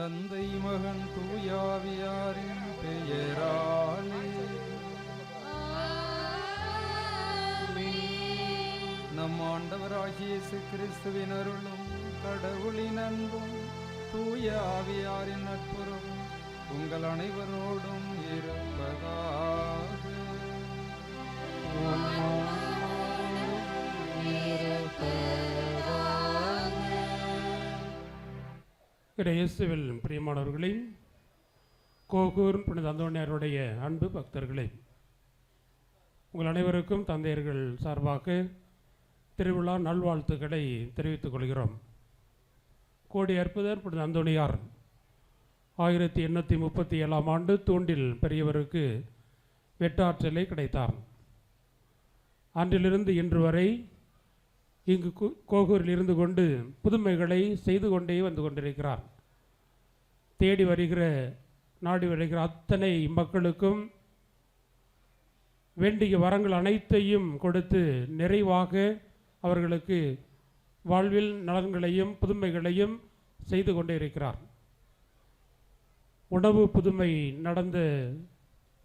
தந்தை மகன் தூயாவியாரின் பெயராலே. நம் ஆண்டவராகிய இயேசு கிறிஸ்துவின் அருளும் கடவுளின் அன்பும் தூய ஆவியாரின் நட்புறவும் உங்கள் அனைவரோடும் இருப்பதாக. இயேசுவில் பிரியமானவர்களே, கோகூர் புனித அந்தோணியாருடைய அன்பு பக்தர்களே, உங்கள் அனைவருக்கும் தந்தையர்கள் சார்பாக திருவிழா நல்வாழ்த்துக்களை தெரிவித்துக் கொள்கிறோம். கோடி அற்புதர் புனித அந்தோணியார் 1837 ஆண்டு தூண்டில் பெரியவருக்கு வெட்டாற்றலை கிடைத்தார். அன்றிலிருந்து இன்று வரை இங்கு கோகூரில் இருந்து கொண்டு புதுமைகளை செய்து கொண்டே வந்து கொண்டிருக்கிறார். தேடி வருகிற நாடி வருகிற அத்தனை மக்களுக்கும் வேண்டிய வரங்கள் அனைத்தையும் கொடுத்து நிறைவாக அவர்களுக்கு வாழ்வில் நலன்களையும் புதுமைகளையும் செய்து கொண்டே இருக்கிறார். உணவு புதுமை நடந்த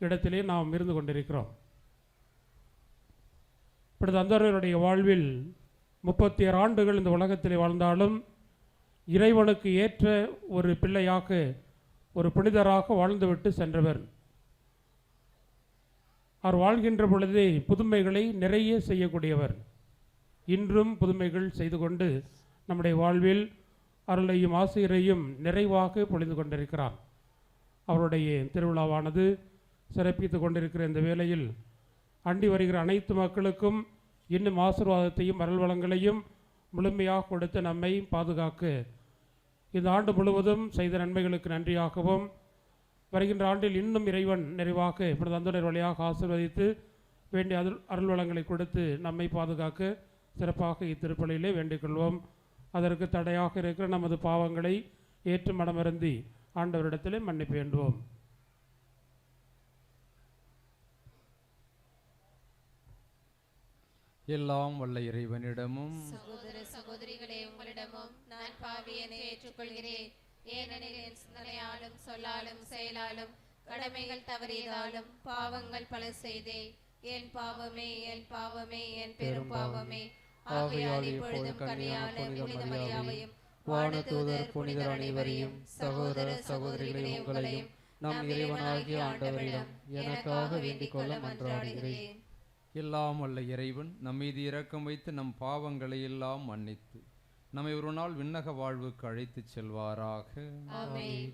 இடத்திலே நாம் இருந்து கொண்டிருக்கிறோம். இப்படி அந்தவருடைய வாழ்வில் 36 ஆண்டுகள் இந்த உலகத்திலே வாழ்ந்தாலும் இறைவனுக்கு ஏற்ற ஒரு பிள்ளையாக, ஒரு புனிதராக வாழ்ந்துவிட்டு சென்றவர். அவர் வாழ்கின்ற பொழுதே புதுமைகளை நிறைய செய்யக்கூடியவர். இன்றும் புதுமைகள் செய்து கொண்டு நம்முடைய வாழ்வில் அருளையும் ஆசிரியரையும் நிறைவாக பொழிந்து கொண்டிருக்கிறார். அவருடைய திருவிழாவானது சிறப்பித்து கொண்டிருக்கிற இந்த வேளையில் அண்டி வருகிற அனைத்து மக்களுக்கும் இன்னும் ஆசீர்வாதத்தையும் அருள்வளங்களையும் முழுமையாக கொடுத்து நம்மை பாதுகாக்க இந்த ஆண்டு முழுவதும் செய்த நன்மைகளுக்கு நன்றியாகவும், வருகின்ற ஆண்டில் இன்னும் இறைவன் நிறைவாக இப்படி அந்தோணியர் வழியாக ஆசீர்வதித்து வேண்டிய அருள்வளங்களை கொடுத்து நம்மை பாதுகாக்க சிறப்பாக இத்திருப்பலியிலே வேண்டிக் கொள்வோம். அதற்கு தடையாக இருக்கிற நமது பாவங்களை ஏற்று மனமருந்தி ஆண்டவரிடத்திலே மன்னிப்பு வேண்டுவோம். எல்லாம் வல்ல இறைவனிடமும் சகோதர சகோதரிகளே உங்களிடமும் நான் பாவியனை ஏற்றுக்கொள்கிறேன். ஏனெனில் என் சிந்தனையாலும் சொல்லாலும் செயலாலும் கடமைகள் தவறியதாலும் பாவங்கள் பல செய்தேன். என் பாவமே, என் பாவமே, என் பெரும் பாவமே. ஆகையால் இப்பொழுதும் கன்னியான புனித மரியாவையும் வானதூதர் புனிதர் அனைவரையும் சகோதர சகோதரிகளே உங்களையும் நம் இறைவனாகிய ஆண்டவரிடம் எனக்காக வேண்டிக் கொள்ள மன்றாடுகிறேன். எல்லாம் வல்ல இறைவன் நம் மீது இரக்கம் வைத்து நம் பாவங்களை எல்லாம் மன்னித்து நம்மை ஒரு நாள் விண்ணக வாழ்வுக்கு அழைத்துச் செல்வாராக. ஆமென்.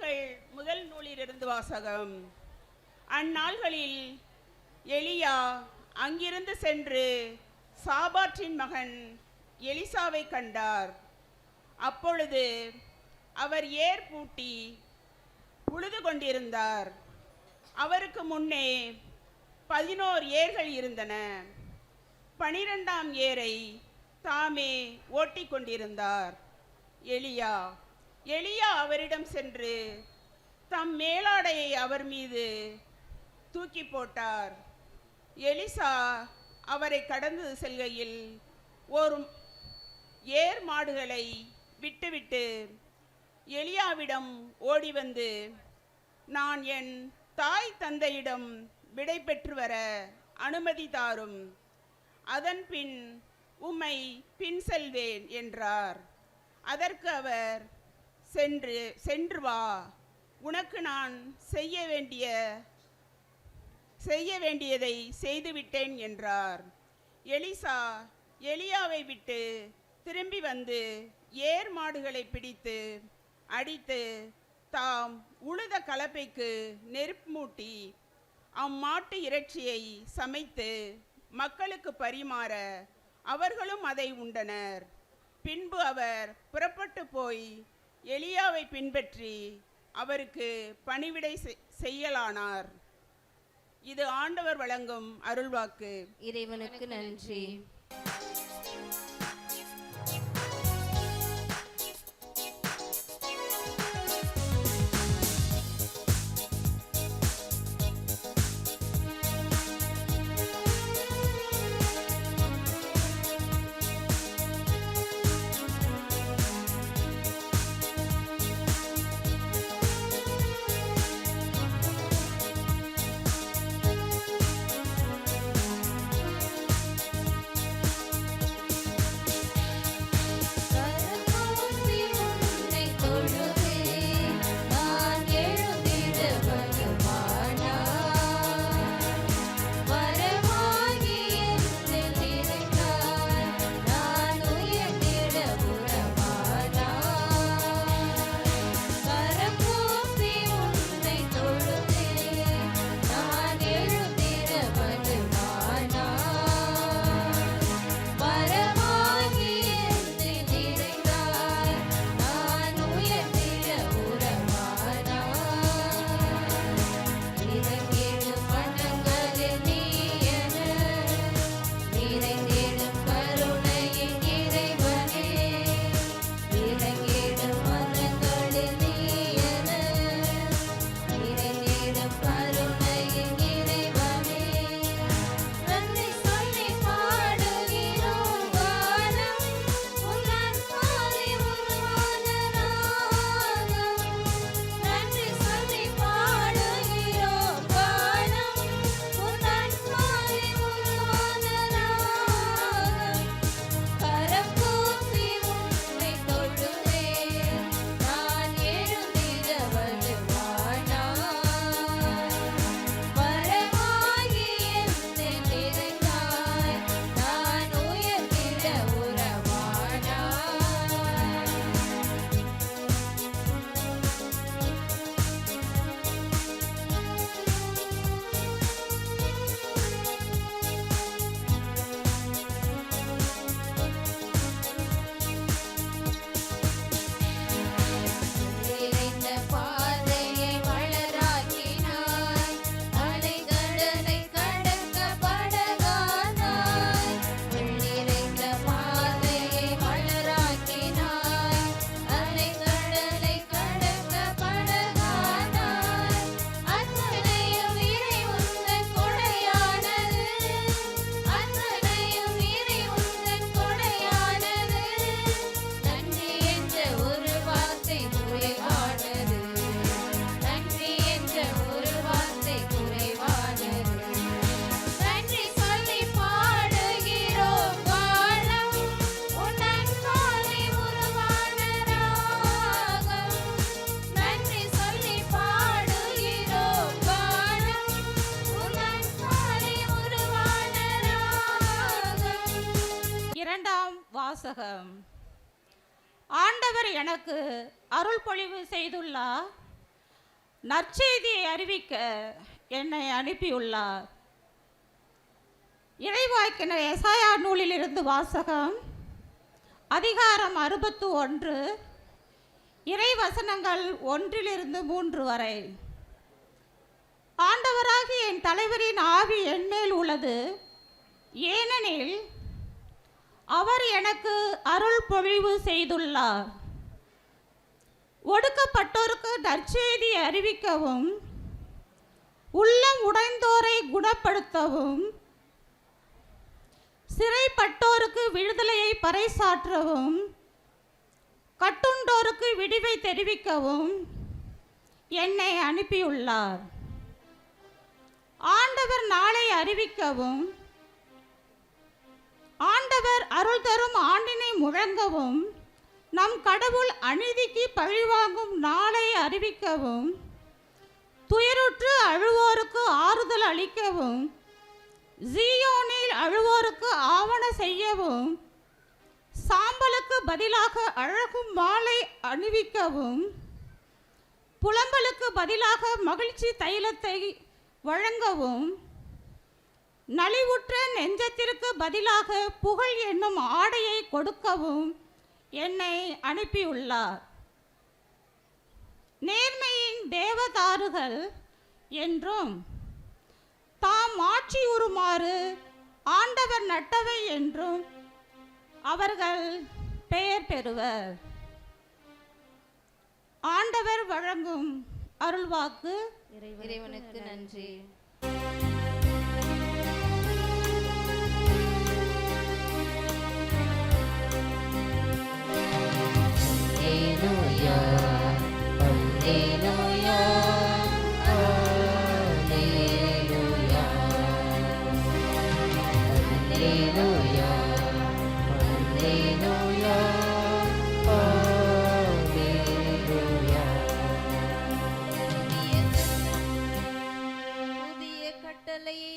அரசர்கள் முதல் நூலிலிருந்து வாசகம். அந்நாள்களில் எலியா அங்கிருந்து சென்று சாபாற்றின் மகன் எலிசாவை கண்டார். அப்பொழுது அவர் ஏர் பூட்டி உழுது கொண்டிருந்தார். அவருக்கு முன்னே 11 ஏர்கள் இருந்தன. 12ஆம் ஏரை தாமே ஓட்டிக் கொண்டிருந்தார். எலியா அவரிடம் சென்று தம் மேலாடையை அவர் மீது தூக்கி போட்டார். எலிசா அவரை கடந்து செல்கையில் ஒரு ஏர் மாடுகளை விட்டுவிட்டு எலியாவிடம் ஓடி வந்து, நான் என் தாய் தந்தையிடம் விடை பெற்று வர அனுமதி தாரும், அதன் பின் உம்மை பின் செல்வேன் என்றார். அதற்கு அவர், சென்று வா, உனக்கு நான் செய்ய வேண்டியதை செய்துவிட்டேன் என்றார். எலிசா எலியாவை விட்டு திரும்பி வந்து ஏர் மாடுகளை பிடித்து அடித்து தாம் உழுத கலப்பைக்கு நெருப்பு மூட்டி அம்மாட்டு இறைச்சியை சமைத்து மக்களுக்கு பரிமாற அவர்களும் அதை உண்டனர். பின்பு அவர் புறப்பட்டு போய் எலியாவை பின்பற்றி அவருக்கு பணிவிடை செய்யலானார். இது ஆண்டவர் வழங்கும் அருள்வாக்கு. இறைவனுக்கு நன்றி. வாசகம். ஆண்டவர் எனக்கு அருள் பொழிவு செய்துள்ளார். நற்செய்தியை அறிவிக்க என்னை அனுப்பியுள்ளார். இறைவாக்கினர் எசாயா நூலிலிருந்து வாசகம். அதிகாரம் 61, இறைவசனங்கள் 1-3 வரை. ஆண்டவராகிய என் தலைவரின் ஆவி என்மேல் உள்ளது, ஏனெனில் அவர் எனக்கு அருள் பொழிவு செய்துள்ளார். ஒடுக்கப்பட்டோருக்கு நற்செய்தி அறிவிக்கவும், உள்ளம் உடைந்தோரை குணப்படுத்தவும், சிறைப்பட்டோருக்கு விடுதலையை பறைசாற்றவும், கட்டுண்டோருக்கு விடிவை தெரிவிக்கவும் என்னை அனுப்பியுள்ளார். ஆண்டவர் நாளை அறிவிக்கவும், ஆண்டவர் அருள் தரும் ஆண்டினை முழங்கவும், நம் கடவுள் அநீதிக்கு பழிவாங்கும் நாளை அறிவிக்கவும், துயருற்று அழுவோருக்கு ஆறுதல் அளிக்கவும், ஜீயோனில் அழுவோருக்கு ஆவண செய்யவும், சாம்பலுக்கு பதிலாக அழகும் மாலை அணிவிக்கவும், புலம்பலுக்கு பதிலாக மகிழ்ச்சி தைலத்தை வழங்கவும், நலிவுற்ற நெஞ்சத்திற்கு பதிலாக புகழ் என்னும் ஆடையை கொடுக்கவும் என்னை அனுப்பியுள்ளார். நேர்மையின் தேவதாருகள் என்றும், தாம் ஆட்சி உறுமாறு ஆண்டவர் நட்டவை என்றும் அவர்கள் பெயர் பெறுவர். ஆண்டவர் வழங்கும் அருள்வாக்கு. இறைவனுக்கு நன்றி.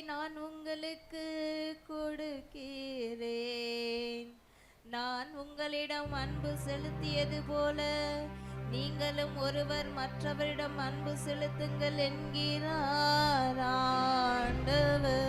நான் உங்களுக்கு கொடுக்கிறேன். நான் உங்களிடம் அன்பு செலுத்தியது போல நீங்களும் ஒருவர் மற்றவரிடம் அன்பு செலுத்துங்கள் என்கிறார் ஆண்டவர்.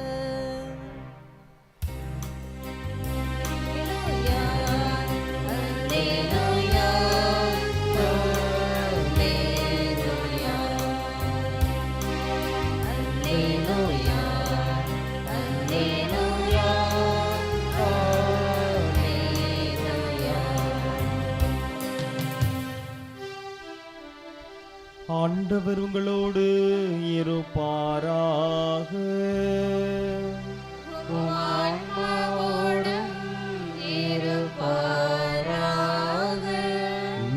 ஆண்டவர் உங்களோடு இருப்பாராக.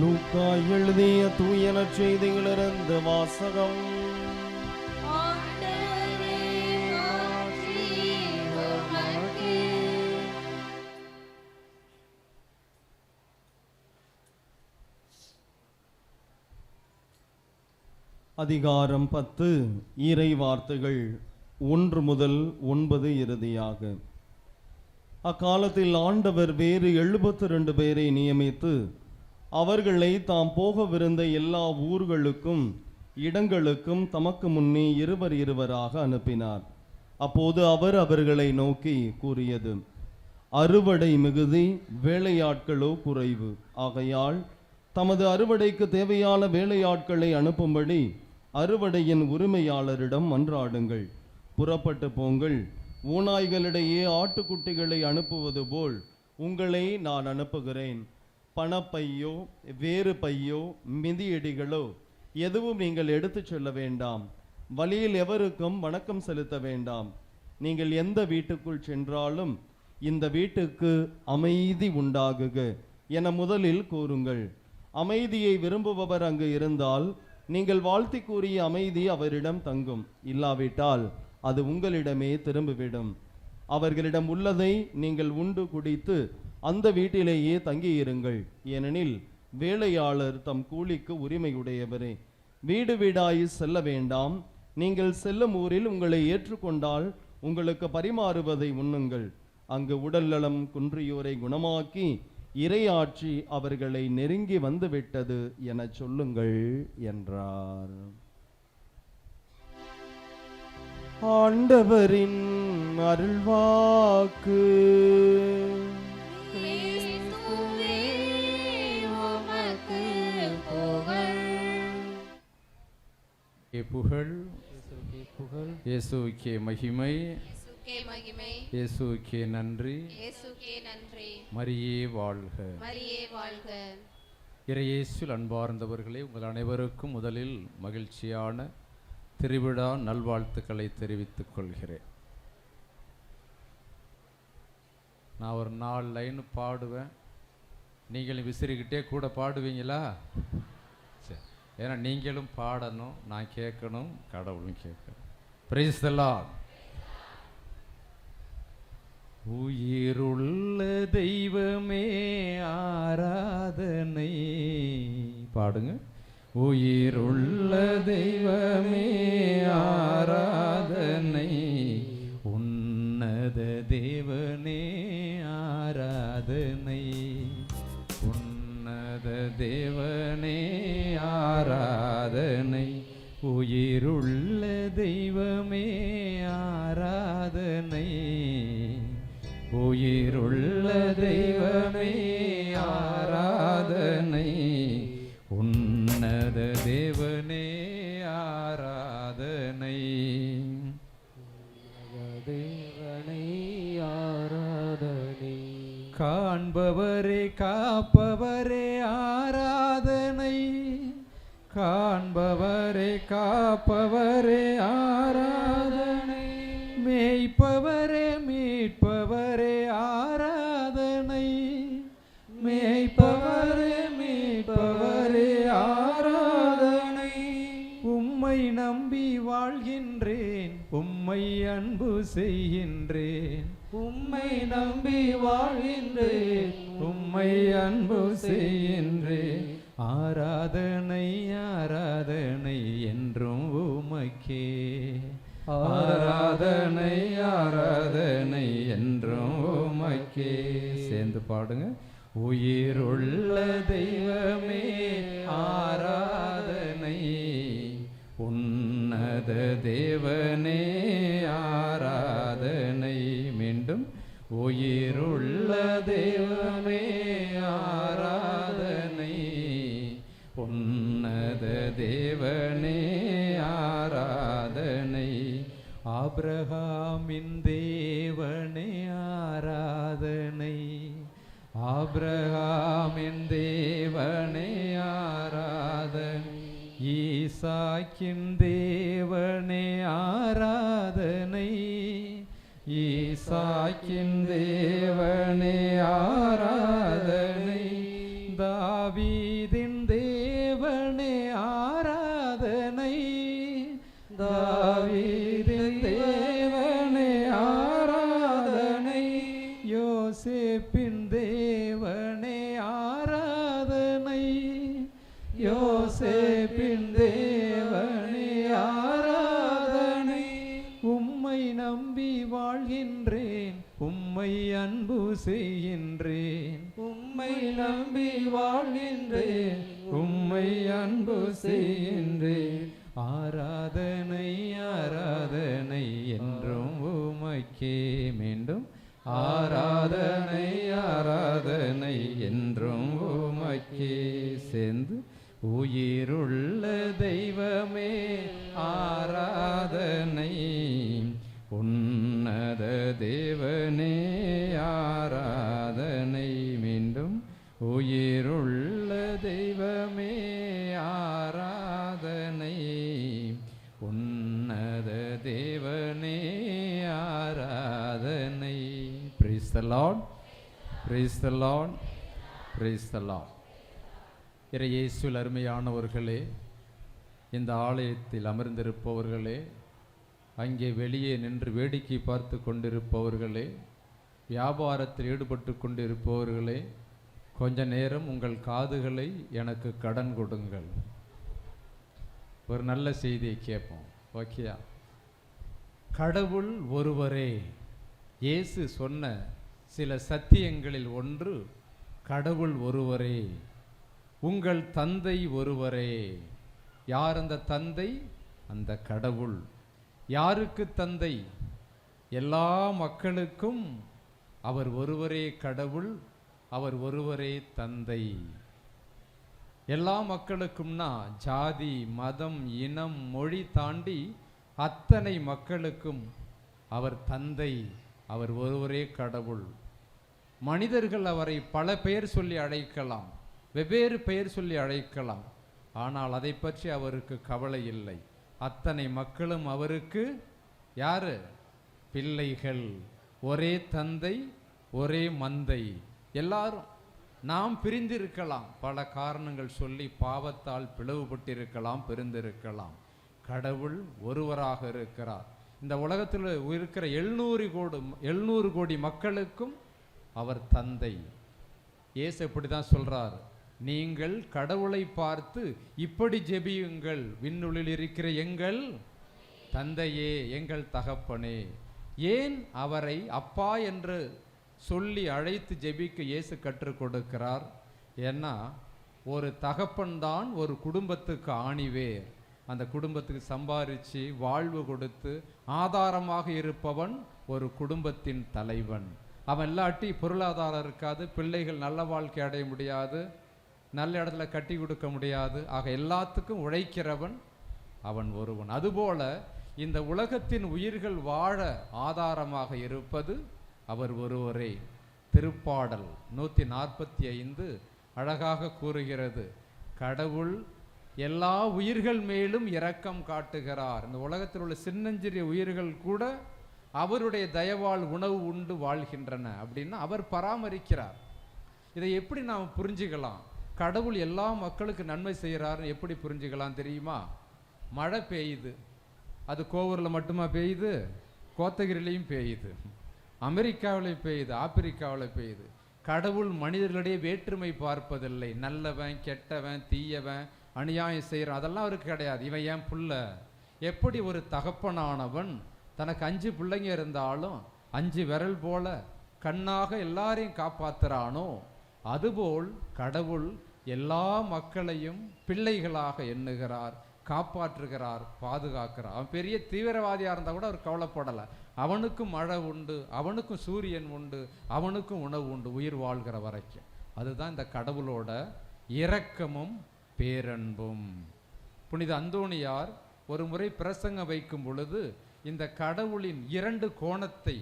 லூக்கா எழுதிய தூய நற்செய்தியிலிருந்து வாசகம். அதிகாரம் 10, இறை வார்த்தைகள் 1 முதல் 9 இறுதியாக. அக்காலத்தில் ஆண்டவர் வேறு 72 பேரை நியமித்து அவர்களை தாம் போகவிருந்த எல்லா ஊர்களுக்கும் இடங்களுக்கும் தமக்கு முன்னே இருவராக அனுப்பினார். அப்போது அவர் அவர்களை நோக்கி கூறியது: அறுவடை மிகுதி, வேலையாட்களோ குறைவு. ஆகையால் தமது அறுவடைக்கு தேவையான வேலையாட்களை அனுப்பும்படி அறுவடையின் உரிமையாளரிடம் மன்றாடுங்கள். புறப்பட்டு போங்கள். ஊனாய்களிடையே ஆட்டுக்குட்டிகளை அனுப்புவது போல் உங்களை நான் அனுப்புகிறேன். பணப்பையோ வேறு பையோ மிதியடிகளோ எதுவும் நீங்கள் எடுத்துச் செல்ல வேண்டாம். வழியில் எவருக்கும் வணக்கம் செலுத்த வேண்டாம். நீங்கள் எந்த வீட்டுக்குள் சென்றாலும் இந்த வீட்டுக்கு அமைதி உண்டாகுக என முதலில் கூறுங்கள். அமைதியை விரும்புபவர் அங்கு இருந்தால் நீங்கள் வாழ்த்தி கூறிய அமைதி அவரிடம் தங்கும். இல்லாவிட்டால் அது உங்களிடமே திரும்பிவிடும். அவர்களிடம் உள்ளதை நீங்கள் உண்டு குடித்து அந்த வீட்டிலேயே தங்கியிருங்கள். ஏனெனில் வேலையாளர் தம் கூலிக்கு உரிமையுடையவரே. வீடு வீடாய் செல்ல வேண்டாம். நீங்கள் செல்லும் ஊரில் உங்களை ஏற்றுக்கொண்டால் உங்களுக்கு பரிமாறுவதை உண்ணுங்கள். அங்கு உடல் நலம் குன்றியோரை குணமாக்கி இறையாட்சி அவர்களை நெருங்கி வந்துவிட்டது என சொல்லுங்கள் என்றார். ஆண்டவரின் அருள்வாக்கு. கிறிஸ்துவே உமக்கு புகழ். புகழ் புகழ் இயேசுவுக்கே மகிமை, இயேசுக்கே மகிமை, இயேசுவுக்கே நன்றி. இயேசுக்கே நன்றி. மரியே வாழ்க. மரியே வாழ்க. இறையேசுவில் அன்பார்ந்தவர்களே, உங்கள் அனைவருக்கும் முதலில் மகிழ்ச்சியான திருவிழா நல்வாழ்த்துக்களை தெரிவித்துக் கொள்கிறேன். நான் ஒரு 4 லைன் பாடுவேன், நீங்களும் விசிறிக்கிட்டே கூட பாடுவீங்களா? சரி, ஏன்னா நீங்களும் பாடணும், நான் கேட்கணும், கடவுளும் கேட்கணும். Praise the Lord. உயிருள்ள தெய்வமே ஆராதனை. பாடுங்க. உயிருள்ள தெய்வமே ஆராதனை, உன்னத தேவனே ஆராதனை, உன்னத தேவனே ஆராதனை, உயிருள்ள தெய்வமே ஆராதனை, உயிருள்ள தெய்வமே ஆராதனை, உன்னத தேவனே ஆராதனை, தேவனை ஆராதனை. காண்பவரே காப்பவரே ஆராதனை, காண்பவரே காப்பவரே ஆராதனை, மேய்ப்பவரே மீட்பவரே ஆராதனை, மேய்ப்பவரே மீட்பவரே ஆராதனை, உம்மை நம்பி வாழ்கின்றேன், உம்மை அன்பு செய்கின்றேன், உம்மை நம்பி வாழ்கின்றேன், உம்மை அன்பு செய்கின்றேன், ஆராதனை ஆராதனை என்றும் உமக்கே, ஆராதனை ஆராதனை என்றும் உமக்கே. சேர்ந்து பாடுங்க. உயிருள்ள தெய்வமே ஆராதனை, உன்னத தேவனே ஆராதனை. மீண்டும். உயிருள்ள தெய்வமே ஆராதனை, உன்னத தேவனே ஆராதனை, ஆபிரகாமின் தேவனே ஆராதனை, ஆபிரகாமின் தேவனே ஆராதனை, ஈசாக்கின் தேவனே ஆராதனை, ஈசாக்கின் தேவனே ஆராதனை, தாவீதின் தேவனே ஆராதனை, தாவீதின் தேவனே ஆராதனை, யோசேப்பின் தேவனே ஆராதனை, யோசேப்பின் தேவனே ஆராதனை, உம்மை நம்பி வாழ்கின்றேன், உம்மை அன்பு செய்கின்றேன், உம்மை நம்பி வாழ்கின்றேன், உம்மை அன்பு செய்கின்றேன், ஆராதனை ஆராதனை என்றும் உமக்கே. மீண்டும். ஆராதனை ஆராதனை என்றும் உமக்கே. சேர்ந்து. உயிருள்ள தெய்வமே ஆராதனை, உன்னத தேவனே ஆராதனை. மீண்டும். உயிருள்ள தெய்வமே ஆராதனை, உன்னத தேவனே ஆராதனை. Praise the Lord. Praise the Lord. Praise the Lord. இறையேசுவில் அருமையானவர்களே, இந்த ஆலயத்தில் அமர்ந்திருப்பவர்களே, அங்கே வெளியே நின்று வேடிக்கை பார்த்து கொண்டிருப்பவர்களே, வியாபாரத்தில் ஈடுபட்டு கொண்டிருப்பவர்களே, கொஞ்ச நேரம் உங்கள் காதுகளை எனக்கு கடன் கொடுங்கள். ஒரு நல்ல செய்தியை கேட்போம். ஓகேயா? கடவுள் ஒருவரே. இயேசு சொன்ன சில சத்தியங்களில் ஒன்று கடவுள் ஒருவரே, உங்கள் தந்தை ஒருவரே. யார் அந்த தந்தை? அந்த கடவுள். யாருக்கு தந்தை? எல்லா மக்களுக்கும் அவர் ஒருவரே கடவுள், அவர் ஒருவரே தந்தை. எல்லா மக்களுக்கும்னா ஜாதி, மதம், இனம், மொழி தாண்டி அத்தனை மக்களுக்கும் அவர் தந்தை, அவர் ஒருவரே கடவுள். மனிதர்கள் அவரை பல பெயர் சொல்லி அழைக்கலாம், வெவ்வேறு பெயர் சொல்லி அழைக்கலாம். ஆனால் அதை பற்றி அவருக்கு கவலை இல்லை. அத்தனை மக்களும் அவருக்கு யாரு? பிள்ளைகள். ஒரே தந்தை, ஒரே மந்தை. எல்லாரும் நாம் பிரிந்திருக்கலாம், பல காரணங்கள் சொல்லி பாவத்தால் பிளவுபட்டிருக்கலாம், பிரிந்திருக்கலாம். கடவுள் ஒருவராக இருக்கிறார். இந்த உலகத்தில் இருக்கிற 700 கோடி மக்களுக்கும் அவர் தந்தை. இயேசு இப்படி தான் சொல்றார், நீங்கள் கடவுளை பார்த்து இப்படி ஜெபியுங்கள், விண்ணுளில் இருக்கிற எங்கள் தந்தையே, எங்கள் தகப்பனே. ஏன் அவரை அப்பா என்று சொல்லி அழைத்து ஜெபிக்க இயேசு கற்றுக் கொடுக்கிறார்? ஏன்னா ஒரு தகப்பன் தான் ஒரு குடும்பத்துக்கு ஆணிவேர். அந்த குடும்பத்துக்கு சம்பாரித்து வாழ்வு கொடுத்து ஆதாரமாக இருப்பவன் ஒரு குடும்பத்தின் தலைவன். அவன் இல்லாட்டி பொருளாதாரம் இருக்காது, பிள்ளைகள் நல்ல வாழ்க்கை அடைய முடியாது, நல்ல இடத்துல கட்டி கொடுக்க முடியாது. ஆக எல்லாத்துக்கும் உழைக்கிறவன் அவன் ஒருவன். அதுபோல இந்த உலகத்தின் உயிர்கள் வாழ ஆதாரமாக இருப்பது அவர் ஒருவரே. திருப்பாடல் 145 அழகாக கூறுகிறது, கடவுள் எல்லா உயிர்கள் மேலும் இரக்கம் காட்டுகிறார். இந்த உலகத்தில் உள்ள சின்னஞ்சிறிய உயிர்கள் கூட அவருடைய தயவால் உணவு உண்டு வாழ்கின்றன அப்படின்னா அவர் பராமரிக்கிறார். இதை எப்படி நாம் புரிஞ்சுக்கலாம்? கடவுள் எல்லா மக்களுக்கு நன்மை செய்கிறாருன்னு எப்படி புரிஞ்சுக்கலாம் தெரியுமா? மழை பெய்யுது, அது கோவூரில் மட்டுமா பெய்யுது? கோத்தகிரிலையும் பெய்யுது, அமெரிக்காவிலையும் பெய்யுது, ஆப்பிரிக்காவில் பெய்யுது. கடவுள் மனிதர்களிடையே வேற்றுமை பார்ப்பதில்லை. நல்லவன், கெட்டவன், தீயவன், அநியாயம் செய்கிறான், அதெல்லாம் அவருக்கு கிடையாது. இவன் ஏன் புள்ள? எப்படி ஒரு தகப்பனானவன் தனக்கு 5 பிள்ளைங்க இருந்தாலும் 5 விரல் போல கண்ணாக எல்லாரையும் காப்பாத்துறானோ, அதுபோல் கடவுள் எல்லா மக்களையும் பிள்ளைகளாக எண்ணுகிறார், காப்பாற்றுகிறார், பாதுகாக்கிறார். அவன் பெரிய தீவிரவாதியாக இருந்தால் கூட அவர் கவலைப்படலை. அவனுக்கும் மழை உண்டு, அவனுக்கும் சூரியன் உண்டு, அவனுக்கும் உணவு உண்டு, உயிர் வாழ்கிற வரைக்கும். அதுதான் இந்த கடவுளோட இரக்கமும் பேரன்பும். புனித அந்தோணியார் ஒரு முறை பிரசங்கம் வைக்கும் பொழுது இந்த கடவுளின் 2 கோணத்தை,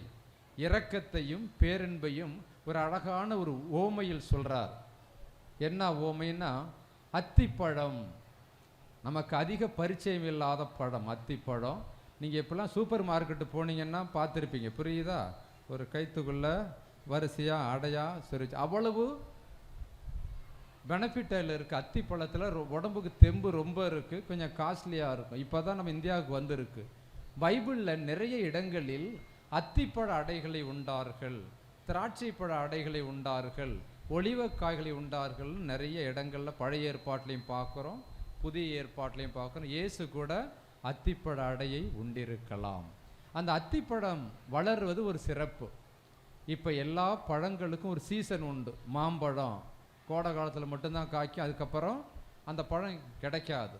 இரக்கத்தையும் பேரன்பையும் ஒரு அழகான ஒரு ஓமையில் சொல்றார். என்ன ஓமைன்னா, அத்திப்பழம். நமக்கு அதிக பரிச்சயம் இல்லாத பழம் அத்திப்பழம். நீங்கள் இப்போலாம் சூப்பர் மார்க்கெட்டு போனீங்கன்னா பார்த்துருப்பீங்க, புரியுதா? ஒரு கைத்துக்குள்ள வரிசையாக அடையா சிரிச்சு அவ்வளவு பெனிஃபிட்டில் இருக்குது. அத்திப்பழத்தில் உடம்புக்கு தெம்பு ரொம்ப இருக்குது, கொஞ்சம் காஸ்ட்லியாக இருக்கும். இப்போ தான் நம்ம இந்தியாவுக்கு வந்திருக்கு. பைபிளில் நிறைய இடங்களில் அத்திப்பழ அடைகளை உண்டார்கள், திராட்சை பழ அடைகளை உண்டார்கள், ஒலிவக்காய்களை உண்டார்கள். நிறைய இடங்களில் பழைய ஏற்பாட்டிலையும் பார்க்குறோம், புதிய ஏற்பாட்டிலையும் பார்க்குறோம். இயேசு கூட அத்திப்பழ அடையை உண்டிருக்கலாம். அந்த அத்திப்பழம் வளர்வது ஒரு சிறப்பு. இப்போ எல்லா பழங்களுக்கும் ஒரு சீசன் உண்டு. மாம்பழம் கோடை காலத்தில் மட்டும்தான் காய்க்கும், அதுக்கப்புறம் அந்த பழம் கிடைக்காது.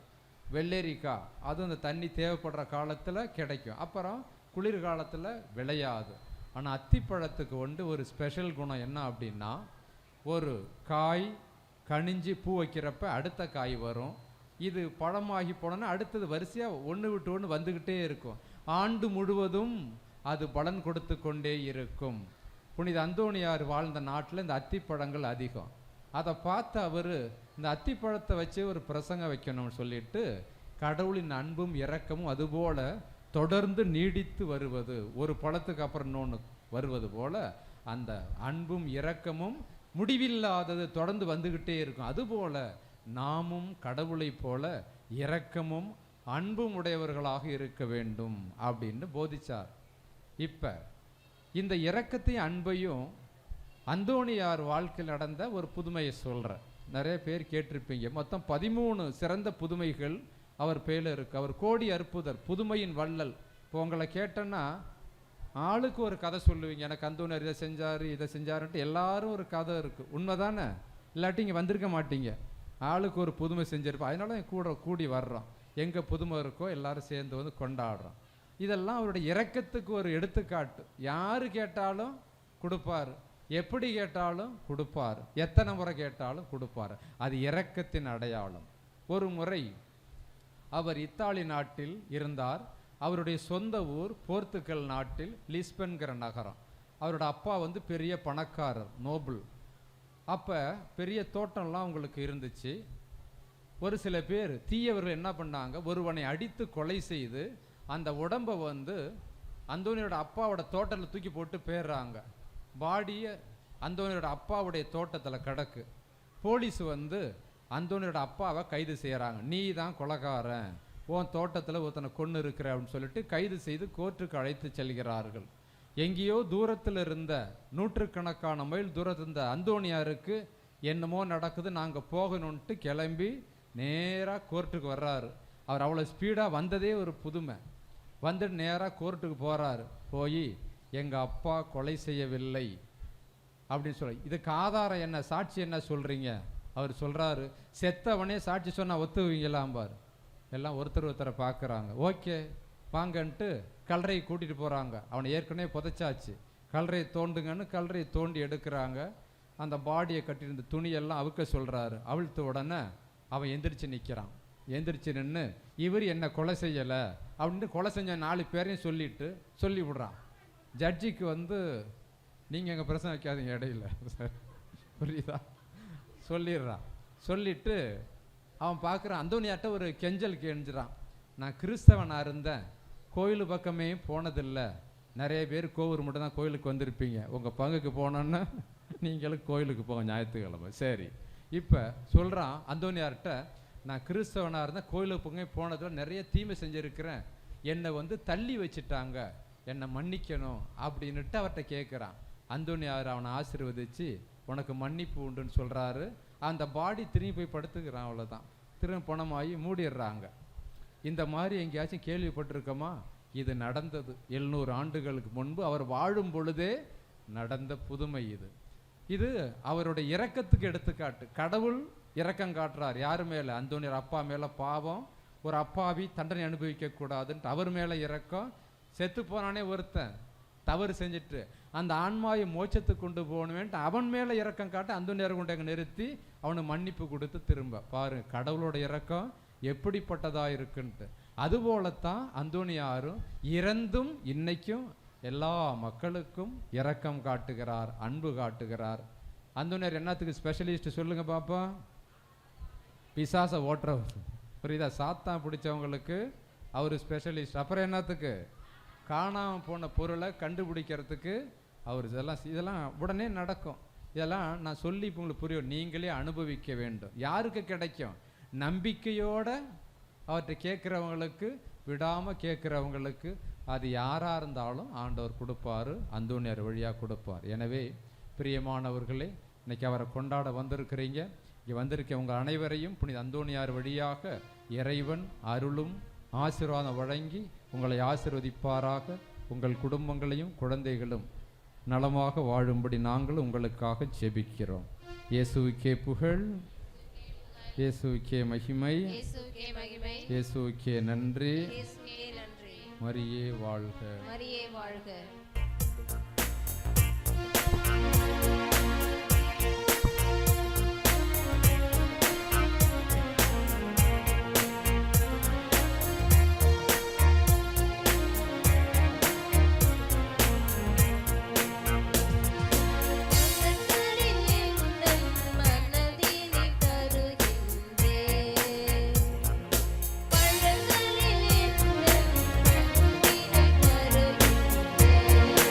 வெள்ளரிக்காய் அதுவும் அந்த தண்ணி தேவைப்படுற காலத்தில் கிடைக்கும், அப்புறம் குளிர்காலத்தில் விளையாது. ஆனால் அத்திப்பழத்துக்கு ஒரு ஸ்பெஷல் குணம் என்ன அப்படின்னா, ஒரு காய் கனிஞ்சு பூ வைக்கிறப்ப அடுத்த காய் வரும். இது பழமாகி போனோன்னா அடுத்தது வரிசையாக ஒன்று விட்டு ஒன்று வந்துக்கிட்டே இருக்கும். ஆண்டு முழுவதும் அது பலன் கொடுத்து கொண்டே இருக்கும். புனித அந்தோணியார் வாழ்ந்த நாட்டில் இந்த அத்திப்பழங்கள் அதிகம். அதை பார்த்து அவர் இந்த அத்திப்பழத்தை வச்சு ஒரு பிரசங்கம் வைக்கணும்னு சொல்லிட்டு, கடவுளின் அன்பும் இரக்கமும் அதுபோல தொடர்ந்து நீடித்து வருவது, ஒரு பழத்துக்கு அப்புறம் இன்னொன்று வருவது போல அந்த அன்பும் இரக்கமும் முடிவில்லாதது தொடர்ந்து வந்துக்கிட்டே இருக்கும். அதுபோல நாமும் கடவுளை போல இரக்கமும் அன்பும் உடையவர்களாக இருக்க வேண்டும் அப்படின்னு போதிச்சார். இப்போ இந்த இரக்கத்தையும் அன்பையும் அந்தோணியார் வாழ்க்கையில் நடந்த ஒரு புதுமையை சொல்கிறேன். நிறைய பேர் கேட்டிருப்பீங்க. மொத்தம் 13 சிறந்த புதுமைகள் அவர் பேரில் இருக்குது. அவர் கோடி அற்புதர், புதுமையின் வள்ளல். இப்போ உங்களை கேட்டேன்னா ஆளுக்கு ஒரு கதை சொல்லுவீங்க. எனக்கு அந்தோணியார் இதை செஞ்சார், இதை செஞ்சாருன்ட்டு எல்லாரும் ஒரு கதை இருக்குது. உண்மை தானே? இல்லாட்டி இங்கே வந்திருக்க மாட்டீங்க. ஆளுக்கு ஒரு புதுமை செஞ்சிருப்போம். அதனால கூடி வர்றோம். எங்கே புதுமை இருக்கோ எல்லாரும் சேர்ந்து கொண்டாடுறோம். இதெல்லாம் அவருடைய இரக்கத்துக்கு ஒரு எடுத்துக்காட்டு. யாரு கேட்டாலும் கொடுப்பார், எப்படி கேட்டாலும் கொடுப்பார், எத்தனை முறை கேட்டாலும் கொடுப்பார். அது இரக்கத்தின் அடையாளம். ஒரு முறை அவர் இத்தாலி நாட்டில் இருந்தார். அவருடைய சொந்த ஊர் போர்த்துக்கல் நாட்டில் லிஸ்பன்கிற நகரம். அவரோட அப்பா வந்து பெரிய பணக்காரர், நோபல். அப்போ பெரிய தோட்டம்லாம் அவங்களுக்கு இருந்துச்சு. ஒரு சில பேர் தீயவர்கள் என்ன பண்ணாங்க, ஒருவனை அடித்து கொலை செய்து அந்த உடம்பை வந்து அந்தோனியோட அப்பாவோட தோட்டத்தில் தூக்கி போட்டு போயிடுறாங்க. பாடியை அந்தோனியோட அப்பாவுடைய தோட்டத்தில் கிடக்கு. போலீஸ் வந்து அந்தோனியோட அப்பாவை கைது செய்கிறாங்க. நீ தான் கொலைகாரன், உன் தோட்டத்தில் ஒருத்தனை கொன்று இருக்கிற அப்படின்னு சொல்லிட்டு கைது செய்து கோர்ட்டுக்கு அழைத்து செல்கிறார்கள். எங்கேயோ தூரத்தில் இருந்த நூற்றுக்கணக்கான மைல் தூரத்தில் இருந்த அந்தோனியாருக்கு என்னமோ நடக்குது, நாங்கள் போகணுன்ட்டு கிளம்பி நேராக கோர்ட்டுக்கு வர்றாரு. அவர் அவ்வளோ ஸ்பீடாக வந்ததே ஒரு புதுமை. வந்துட்டு நேராக கோர்ட்டுக்கு போகிறாரு. போய் எங்கள் அப்பா கொலை செய்யவில்லை அப்படின்னு சொல்லி, இதுக்கு ஆதாரம் என்ன, சாட்சி என்ன சொல்கிறீங்க? அவர் சொல்கிறாரு, செத்தவனே சாட்சி சொன்னால் ஒத்துவீங்களாம்பார். எல்லாம் ஒருத்தர் ஒருத்தரை பார்க்குறாங்க. ஓகே வாங்கன்ட்டு கல்லறையை கூட்டிகிட்டு போகிறாங்க. அவனை ஏற்கனவே புதைச்சாச்சு. கல்லறையை தோண்டுங்கன்னு கல்லறையை தோண்டி எடுக்கிறாங்க. அந்த பாடியை கட்டியிருந்த துணியெல்லாம் அவுக்க சொல்கிறாரு. அவிழ்த்த உடனே அவன் எந்திரிச்சு நிற்கிறான். எந்திரிச்சு நின்று இவர் என்ன கொலை செய்யலை அப்படின்ட்டு கொலை செஞ்ச 4 பேரையும் சொல்லி விடுறான். ஜட்ஜிக்கு வந்து நீங்கள் எங்கள் பிரச்சனை வைக்காதீங்க இடையில, புரியுதா, சொல்லிடுறான். சொல்லிவிட்டு அவன் பார்க்குறான். அந்தோனியாட்ட ஒரு கெஞ்சல் கெஞ்சுறான். நான் கிறிஸ்தவனாக இருந்தேன், கோயில் பக்கமே போனதில்லை. நிறைய பேர் கோவூர் மட்டும் தான் கோயிலுக்கு வந்திருப்பீங்க. உங்கள் பங்குக்கு போனோன்னா நீங்களும் கோயிலுக்கு போங்க ஞாயிற்றுக்கிழமை. சரி, இப்போ சொல்கிறான் அந்தோனியார்கிட்ட, நான் கிறிஸ்தவனாக இருந்தேன், கோயிலுக்கு பக்கமே போனதில் நிறைய தீமை செஞ்சுருக்கிறேன், என்னை வந்து தள்ளி வச்சுட்டாங்க, என்னை மன்னிக்கணும் அப்படின்னுட்டு அவர்கிட்ட கேட்குறான். அந்தோனியார் அவனை ஆசீர்வதிச்சு உனக்கு மன்னிப்பு உண்டுன்னு சொல்கிறாரு. அந்த பாடி திரும்பி போய் படுத்துக்கிறான். அவ்வளோதான், திரும்ப பணமாகி மூடிடுறாங்க. இந்த மாதிரி எங்கேயாச்சும் கேள்விப்பட்டிருக்கோமா? இது நடந்தது 700 ஆண்டுகளுக்கு முன்பு அவர் வாழும் பொழுதே நடந்த புதுமை இது. இது அவருடைய இரக்கத்துக்கு எடுத்துக்காட்டு. கடவுள் இரக்கம் காட்டுறார் யார் மேலே? அந்தோனியார் அப்பா மேலே பாவம், ஒரு அப்பாவி தண்டனை அனுபவிக்க கூடாதுன்ட்டு அவர் மேலே இரக்கம். செத்து போனானே ஒருத்தன் தவறு செஞ்சுட்டு அந்த ஆன்மாவை மோட்சத்துக்கு கொண்டு போகணுமேன்ட்டு அவன் மேலே இரக்கம் காட்ட அந்தோனியார் கொண்டு அங்கே நிறுத்தி அவனுக்கு மன்னிப்பு கொடுத்து திரும்ப பாருங்க கடவுளோட இரக்கம் எப்படிப்பட்டதாக இருக்குன்ட்டு. அதுபோலத்தான் அந்தோனியாரும் இறந்தும் இன்னைக்கும் எல்லா மக்களுக்கும் இரக்கம் காட்டுகிறார், அன்பு காட்டுகிறார். அந்தோனியார் என்னத்துக்கு ஸ்பெஷலிஸ்ட் சொல்லுங்க பாப்பா? பிசாசை ஓட்டுறவர், புரியுதா? சாத்தான் பிடிச்சவங்களுக்கு அவர் ஸ்பெஷலிஸ்ட். அப்புறம் என்னத்துக்கு? காணாமல் போன பொருளை கண்டுபிடிக்கிறதுக்கு அவர். இதெல்லாம் உடனே நடக்கும். இதெல்லாம் நான் சொல்லி இப்போ உங்களுக்கு புரியும், நீங்களே அனுபவிக்க வேண்டும். யாருக்கு கிடைக்கும்? நம்பிக்கையோட அவர்கிட்ட கேட்குறவங்களுக்கு, விடாமல் கேட்குறவங்களுக்கு, அது யாராக இருந்தாலும் ஆண்டவர் கொடுப்பார், அந்தோனியார் வழியாக கொடுப்பார். எனவே பிரியமானவர்களே, இன்னைக்கு அவரை கொண்டாட வந்திருக்கிறீங்க. இங்கே வந்திருக்க உங்கள் அனைவரையும் புனித அந்தோனியார் வழியாக இறைவன் அருளும் ஆசீர்வாதம் வழங்கி உங்களை ஆசீர்வதிப்பாராக. உங்கள் குடும்பங்களையும் குழந்தைகளும் நலமாக வாழும்படி நாங்கள் உங்களுக்காக ஜெபிக்கிறோம். இயேசுவுக்கே புகழ், இயேசுவுக்கே மகிமை, இயேசுவுக்கே நன்றி. மரியே வாழ்க, மரியே வாழ்க. பழங்களில்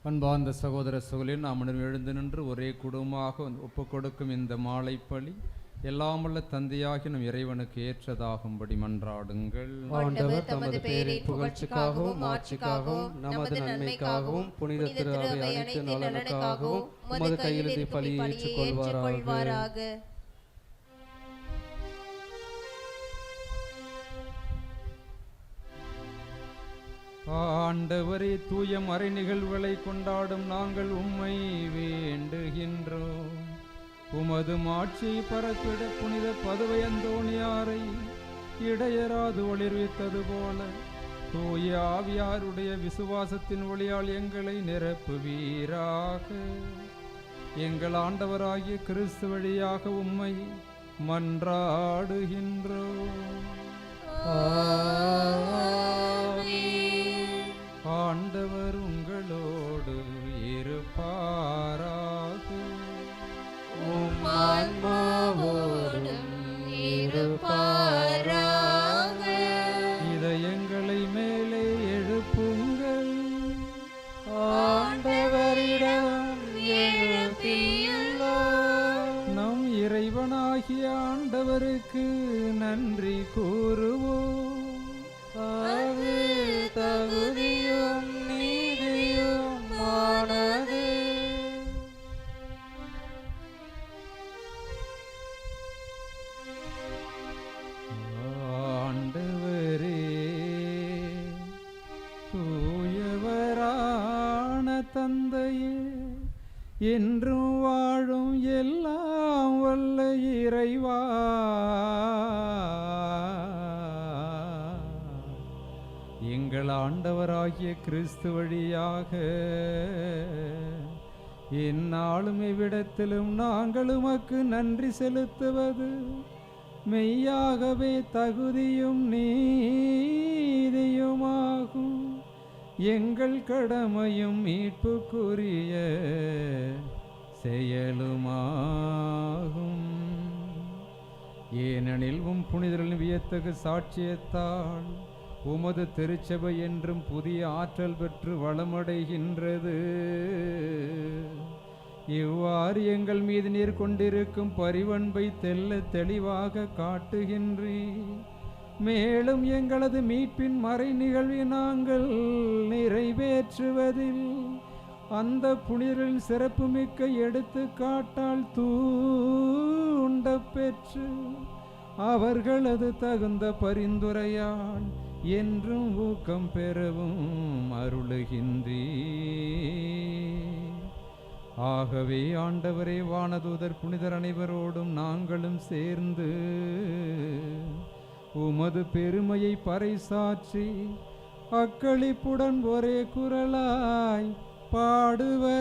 அன்பார்ந்த சகோதர சகோதரின் நாம் அனைவரும் எழுந்து நின்று ஒரே குடும்பமாக ஒப்புக் கொடுக்கும் இந்த மாலை பலி எல்லாமல்ல தந்தையாகி நம் இறைவனுக்கு ஏற்றதாகும்படி மன்றாடுங்கள். ஆண்டவர் தமது பேரின் புகழ்ச்சிக்காகவும் ஆட்சிக்காகவும் நமது நன்மைக்காகவும் புனித திரு அவை அனைத்து நலனுக்காகவும் உமது கையிலிருந்து பலி ஏற்றுக்கொள்வாராக. ஆண்டவரே, தூய மறை நிகழ்வுகளை கொண்டாடும் நாங்கள் உம்மை வேண்டுகின்றோம். உமது மாட்சியை பரப்பிட புனித பதுவை அந்தோணியாரை இடையராது ஒளிர்வித்தது போல தூய ஆவியாருடைய விசுவாசத்தின் ஒளியால் எங்களை நிரப்புவீராக. எங்கள் ஆண்டவராகிய கிறிஸ்து வழியாக உம்மை மன்றாடுகின்றோம். ஆண்டவர் உங்களோடு இருப்பாராக. இதயங்களை மேலே எழுப்புங்கள். ஆண்டவரிடம் நம் இறைவனாகிய ஆண்டவருக்கு நன்றி கூறுவோம். அது தகுதியும் நீதியும் ஆனது. ஆண்டவரே, தூயவரான தந்தையே, என்றும் வாழும் எல்லாம் வல்ல இறைவா, எங்கள் ஆண்டவராகிய கிறிஸ்து வழியாக எந்நாளும் இவ்விடத்திலும் நாங்கள் உமக்கு நன்றி செலுத்துவது மெய்யாகவே தகுதியும் நீதியுமாகும். எங்கள் கடமையும் மீட்புக்குரிய செயலுமாகும். ஏனெனில் உம் புனிதரின் வியத்தகு சாட்சியத்தால் உமது திருச்சபை என்றும் புதிய ஆற்றல் பெற்று வளமடைகின்றது. இவ்வாறு எங்கள் மீது நீர் கொண்டிருக்கும் பரிவன்பை தெளிவாக காட்டுகின்றீர். மேலும் எங்களது மீட்பின் மறை நிகழ்வை நாங்கள் நிறைவேற்றுவதில் அந்த புனிதரின் சிறப்புமிக்க எடுத்துக்காட்டால் தூண்ட பெற்று அவர்களது தகுந்த பரிந்துரையால் என்றும் ஊக்கம் பெறவும் அருளுகின்றீர். ஆகவே ஆண்டவரே, வானதூதர் புனிதர் அனைவரோடும் நாங்களும் சேர்ந்து உமது பெருமையை பறைசாற்றி அக்களிப்புடன் ஒரே குரலாய் பாடுவதாவது: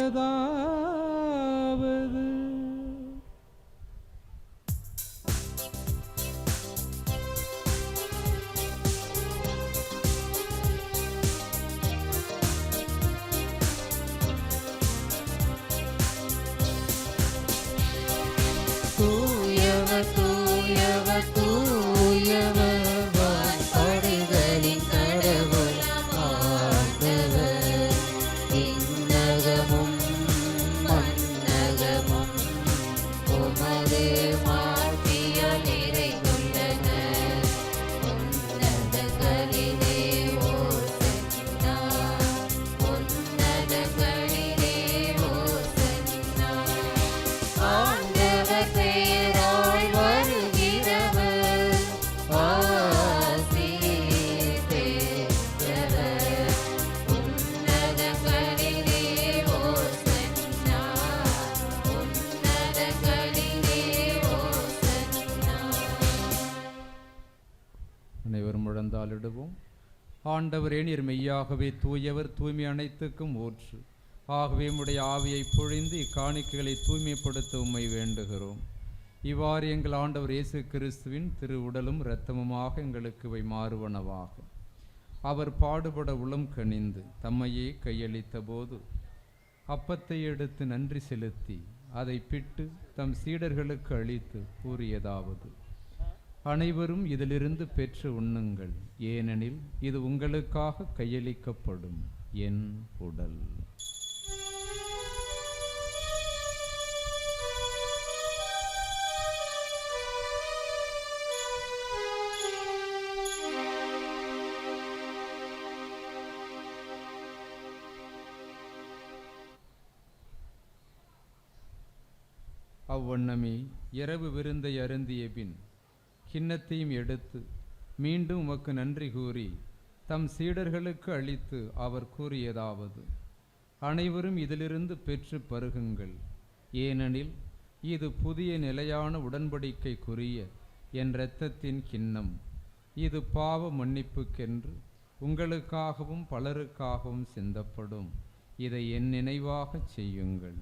தூயவர் தூயவர் தூயவர் வான்படைகளின் கடவுள் ஆண்டவர். விண்ணகமும் மண்ணகமும் உமது மாட்சியால் நிறைந்துள்ளன. உன்னதங்களிலே ஓசன்னா, உன்னதங்களிலே ஓசன்னா. ஆண்டவர் பெயரால் வருகிறவர் ஆசீர் பெற்றவர். உன்னதங்களிலே ஓசன்னா, உன்னதங்களிலே ஓசன்னா. அனைவரும் முழந்தாளிடுவோம். ஆண்டவரே, நீர் மெய்யாகவே தூயவர், தூய்மை அனைத்துக்கும் ஊற்று. ஆகவே உம்முடைய ஆவியை பொழிந்து இக்காணிக்கைகளை தூய்மைப்படுத்த உம்மை வேண்டுகிறோம். இவ்வாறு எங்கள் ஆண்டவர் இயேசு கிறிஸ்துவின் திரு உடலும் இரத்தமுமாக எங்களுக்கு இவை மாறுவனவாக. அவர் பாடுபட உளம் கனிந்து தம்மையே கையளித்த போது அப்பத்தை எடுத்து நன்றி செலுத்தி அதை பிட்டு தம் சீடர்களுக்கு அளித்து கூறியதாவது: அனைவரும் இதிலிருந்து பெற்று உண்ணுங்கள், ஏனெனில் இது உங்களுக்காக கையளிக்கப்படும் என் உடல். அவ்வண்ணமே இரவு விருந்தை அருந்திய பின் கிண்ணத்தையும் எடுத்து மீண்டும் உமக்கு நன்றி கூறி தம் சீடர்களுக்கு அளித்து அவர் கூறியதாவது: அனைவரும் இதிலிருந்து பெற்று பருகுங்கள், ஏனெனில் இது புதிய நிலையான உடன்படிக்கைக்குரிய என் இரத்தத்தின் கிண்ணம். இது பாவ மன்னிப்புக்கென்று உங்களுக்காகவும் பலருக்காகவும் சிந்தப்படும். இதை என் நினைவாகச் செய்யுங்கள்.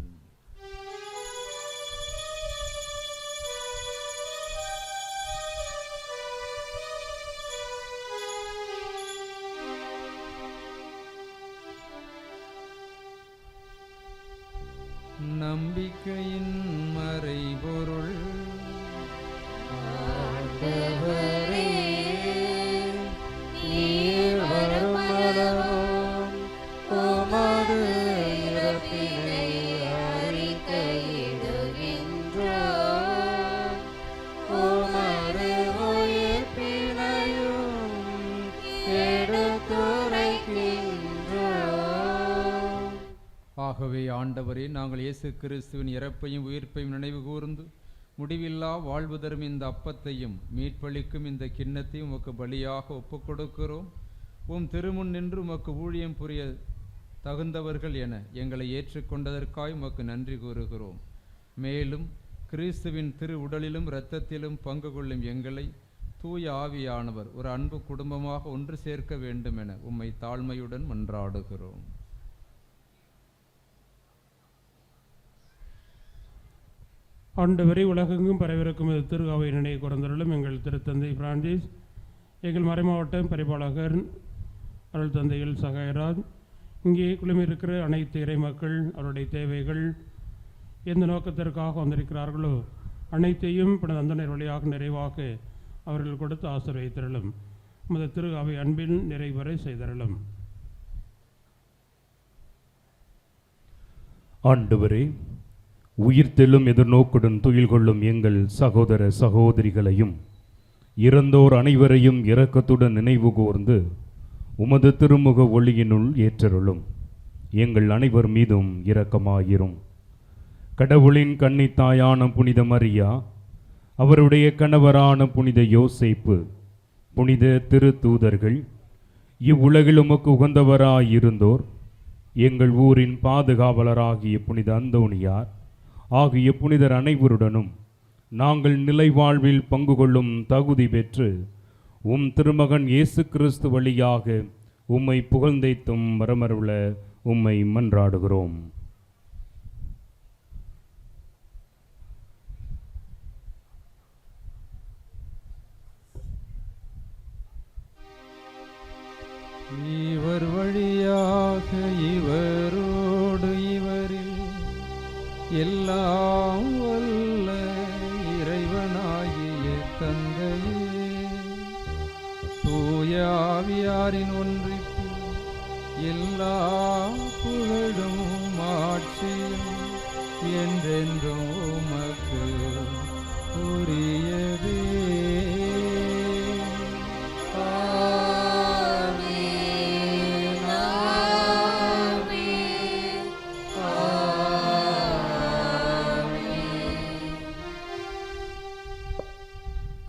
நம்பிக்கையின் மறைபொருள் ஆண்டவரே, நீர் வருமளவும் உமது இறப்பினை அறிக்கையிடுகின்றோம். உமது உயிர்ப்பினையும் எடுத்துரைக்கின்றோம். ஆகவே ஆண்டவரே, நாங்கள் இயேசு கிறிஸ்துவின் இறப்பையும் உயிர்ப்பையும் நினைவு கூர்ந்து முடிவில்லா வாழ்வு தரும் இந்த அப்பத்தையும் மீட்பளிக்கும் இந்த கிண்ணத்தையும் உமக்கு பலியாக ஒப்புக்கொடுக்கிறோம். உம் திருமுன் நின்று உமக்கு ஊழியம் புரிய தகுந்தவர்கள் என எங்களை ஏற்றுக்கொண்டதற்காய் உமக்கு நன்றி கூறுகிறோம். மேலும் கிறிஸ்துவின் திரு உடலிலும் இரத்தத்திலும் பங்கு கொள்ளும் எங்களை தூய ஆவியானவர் ஒரு அன்பு குடும்பமாக ஒன்று சேர்க்க வேண்டும் என உம்மை தாழ்மையுடன் மன்றாடுகிறோம். ஆண்டவரை உலகெங்கும் பரவிருக்கும் திரு அவை நினைவு கூர்ந்தருளும் எங்கள் திருத்தந்தை பிரான்சிஸ், எங்கள் மறைமாவட்ட பரிபாலகர் அருள் தந்தைகள் சகாயராஜ், இங்கே குழுமியிருக்கிற அனைத்து இறை மக்கள், அவருடைய தேவைகள் எந்த நோக்கத்திற்காக வந்திருக்கிறார்களோ அனைத்தையும் புனித அந்தணர் வழியாக நிறைவாக அவர்கள் கொடுத்து ஆசீர்வதித்தருளும். உமது திரு அவை அன்பில் நிறைவரை செய்தருளும். ஆண்டவரே, உயிர்த்தெழும் எதிர்நோக்குடன் துயில் கொள்ளும் எங்கள் சகோதர சகோதரிகளையும் இறந்தோர் அனைவரையும் இரக்கத்துடன் நினைவு கூர்ந்து உமது திருமுக ஒளியினுள் ஏற்றருளும். எங்கள் அனைவர் மீதும் இரக்கமாயிரும். கடவுளின் கன்னித்தாயான புனித மரியா, அவருடைய கணவரான புனித யோசேப்பு, புனித திருத்தூதர்கள், இவ்வுலகில் உமக்கு உகந்தவராயிருந்தோர், எங்கள் ஊரின் பாதுகாவலராகிய புனித அந்தோணியார் ஆகிய புனிதர் அனைவருடனும் நாங்கள் நிலை வாழ்வில் பங்கு கொள்ளும் தகுதி பெற்று உம் திருமகன் இயேசு கிறிஸ்து வழியாக உம்மை புகழ்ந்தைத்தும் வரமருள உம்மை மன்றாடுகிறோம். இவர் வழியாக இவரோடு இவரில் எல்லாம் வல்ல இறைவனாகிய தந்தையே, தூய ஆவியாரின் ஒன்றிப்பு எல்லா புகழும் ஆட்சியும் என்றென்றும் உமக்கு உரியதே.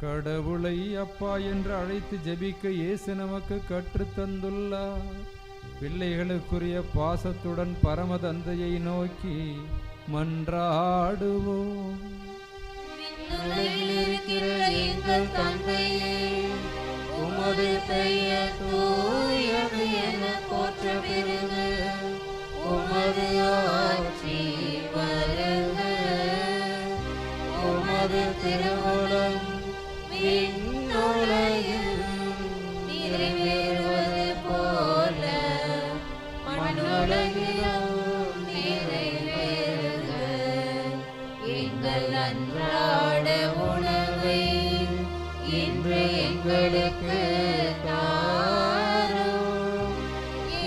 கடவுளை அப்பா என்று அழைத்து ஜெபிக்க இயேசு நமக்கு கற்றுத்தந்துள்ளார். பிள்ளைகளுக்குரிய பாசத்துடன் பரம தந்தையை நோக்கி மன்றாடுவோம். இருக்கிற எங்கள் தந்தையே, உமது பெயர் தூயது என போற்ற பெறுக. உமது ஆட்சி வருக. உமது திருவுளம் விண்ணுலகில் நிறைவேறுவது போல மண்ணுலகிலும் நிறைவேறுக. எங்கள் அன்றாட உணவை இன்று எங்களுக்கு தாரும்.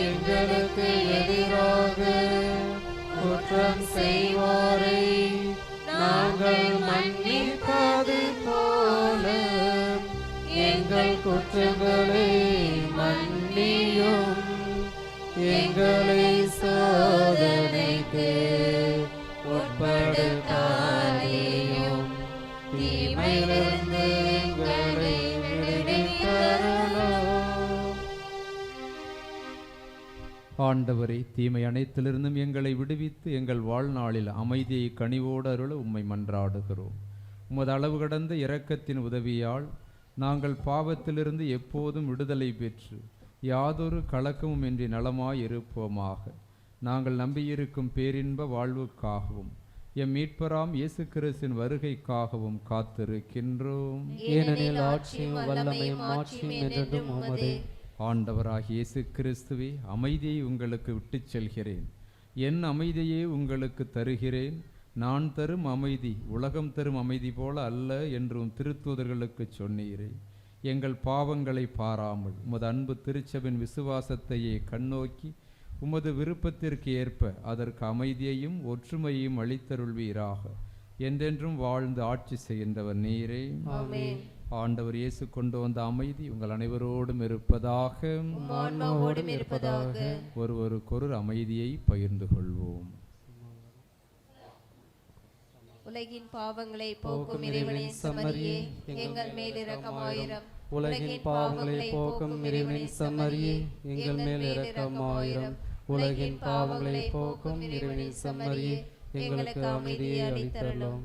எங்களுக்கு எதிராக குற்றம் செய்வோரை நாங்கள் மன்னிப்பது போல எங்கள் குற்றங்களை மன்னியும். எங்களை சோதனைக்கு உட்படுத்தாதே, ஆண்டவரே, தீமை அனைத்திலிருந்தும் எங்களை விடுவித்து எங்கள் வாழ்நாளில் அமைதியை கனிவோடு அருள உம்மை மன்றாடுகிறோம். உமது அளவு கடந்த இரக்கத்தின் உதவியால் நாங்கள் பாவத்திலிருந்து எப்போதும் விடுதலை பெற்று யாதொரு கலக்கமும் இன்றி நலமாய் இருப்போமாக. நாங்கள் நம்பியிருக்கும் பேரின்ப வாழ்வுக்காகவும் எம் மீட்பராம் இயேசு கிறிஸ்துவின் வருகைக்காகவும் காத்திருக்கின்றோம். ஏனெனில் ஆட்சியும் வல்லமையும் மாட்சியும் என்றென்றும் உமதே. ஆண்டவராகிய இயேசு கிறிஸ்துவே, அமைதியை உங்களுக்கு விட்டுச் செல்கிறேன், என் அமைதியை உங்களுக்கு தருகிறேன். நான் தரும் அமைதி உலகம் தரும் அமைதி போல அல்ல என்றும் திருத்தூதர்களுக்கு சொன்னீரே. எங்கள் பாவங்களை பாராமல் உமது அன்பு திருச்சபின் விசுவாசத்தையே கண்ணோக்கி உமது விருப்பத்திற்கு ஏற்ப அதற்கு அமைதியையும் ஒற்றுமையையும் அளித்தருள்வீராக. என்றென்றும் வாழ்ந்து ஆட்சி செய்கின்றவர் நீரே. ஆமென். ஆண்டவர் இயேசு கொண்டு வந்த அமைதி உங்கள் அனைவரோடும் இருப்பதாக. ஆன்மாவோடும் இருப்பதாக. ஒருவருக்கொரு அமைதியை பகிர்ந்து கொள்வோம். உலகின் பாவங்களை போக்கும் இறைவனின் செம்மறியே, எங்கள் மேல் இரக்கமாயிரம். உலகின் பாவங்களை போக்கும் இறைவனின் செம்மறியே, எங்கள் மேல் இரக்கமாயிரம். உலகின் பாவங்களை போக்கும் இறைவனின் செம்மறியே, எங்களுக்கு அமைதியை அளித்தருளும்.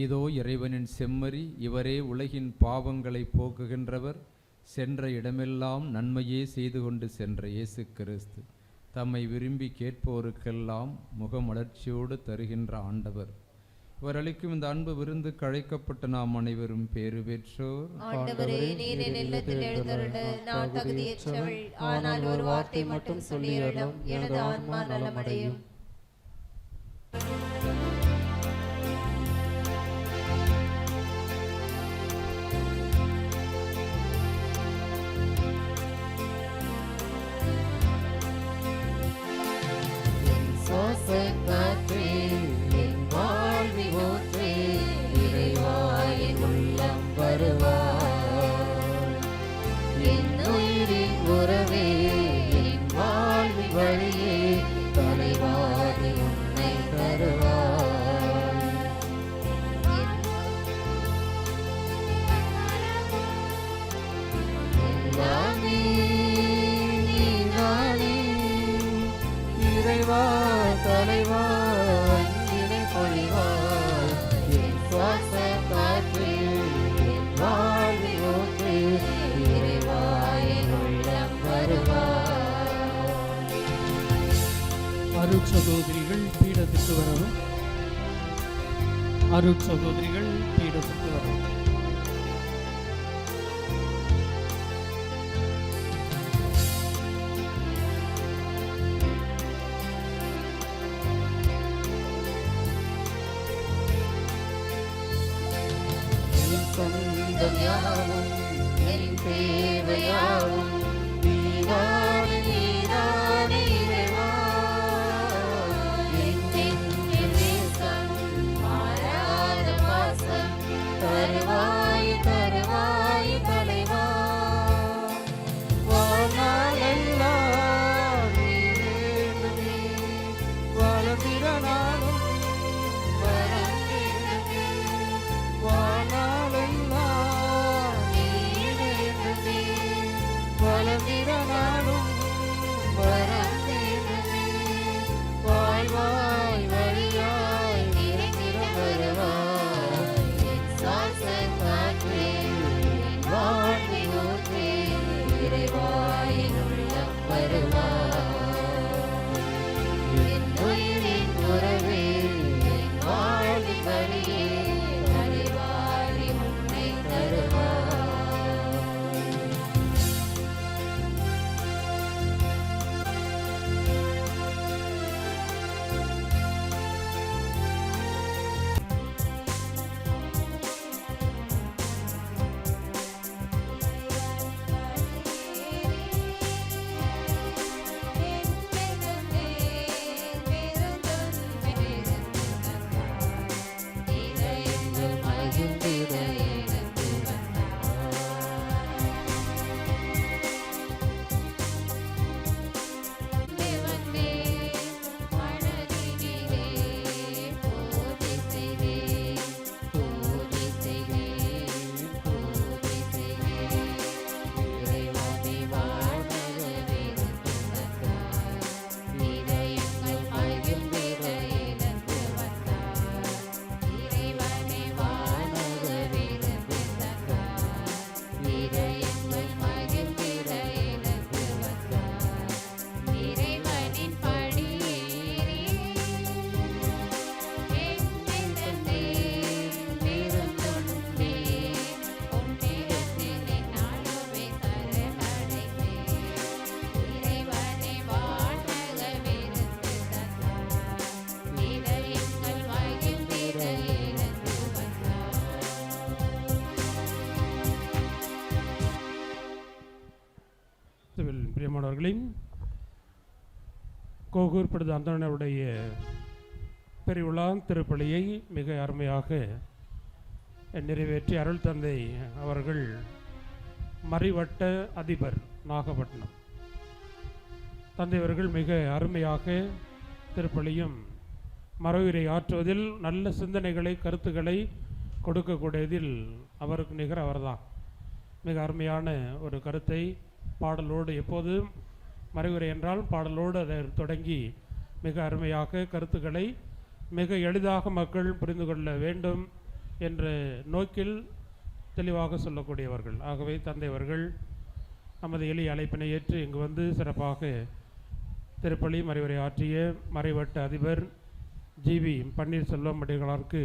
இதோ இறைவனின் செம்மறி, இவரே உலகின் பாவங்களை போக்குகின்றவர். சென்ற இடமெல்லாம் நன்மையே செய்து கொண்டு சென்ற இயேசு கிறிஸ்து தம்மை விரும்பி கேட்போருக்கெல்லாம் முகமலர்ச்சியோடு தருகின்ற ஆண்டவர். இவர் அளிக்கும் இந்த அன்பு விருந்து கழைக்கப்பட்ட நாம் அனைவரும் பேறு பெற்றோர். ஆண்டவரே, நீர் என் இல்லத்தில் எழுந்தருள நான் தகுதியற்றவள். ஆனால் ஒரு வார்த்தை மட்டும் சொல்லியருளும், எனது ஆன்மா நலமடையும். அருட்சகோதரிகள் பீடத்துக்கு வரவும். அருட்சகோதரிகள் பீடத்துக்கு வரவும். நீ கிறிஸ்துவில் பிரியமானவர்களே, கோகூர் படுத அந்தணருடைய பெருவிழா திருப்பலியை மிக அருமையாக நிறைவேற்றி அருள் தந்தை அவர்கள் மறைவட்ட அதிபர் நாகப்பட்டினம் தந்தை அவர்கள் மிக அருமையாக திருப்பலியும் மறைவுரை ஆற்றுவதில் நல்ல சிந்தனைகளை கருத்துக்களை கொடுக்கக்கூடியதில் அவருக்கு நிகர் அவர்தான். மிக அருமையான ஒரு கருத்தை பாடலோடு, எப்போதும் மறைவுரை என்றால் பாடலோடு அதை தொடங்கி மிக அருமையாக கருத்துக்களை மிக எளிதாக மக்கள் புரிந்து கொள்ள வேண்டும் என்ற நோக்கில் தெளிவாக சொல்லக்கூடியவர்கள். ஆகவே தந்தை அவர்கள் நமது எளிய அழைப்பினை ஏற்று இங்கு வந்து சிறப்பாக திருப்பலி மறைவுரை ஆற்றிய மறைவட்ட அதிபர் ஜிவி பன்னீர்செல்வம் அடிகளாருக்கு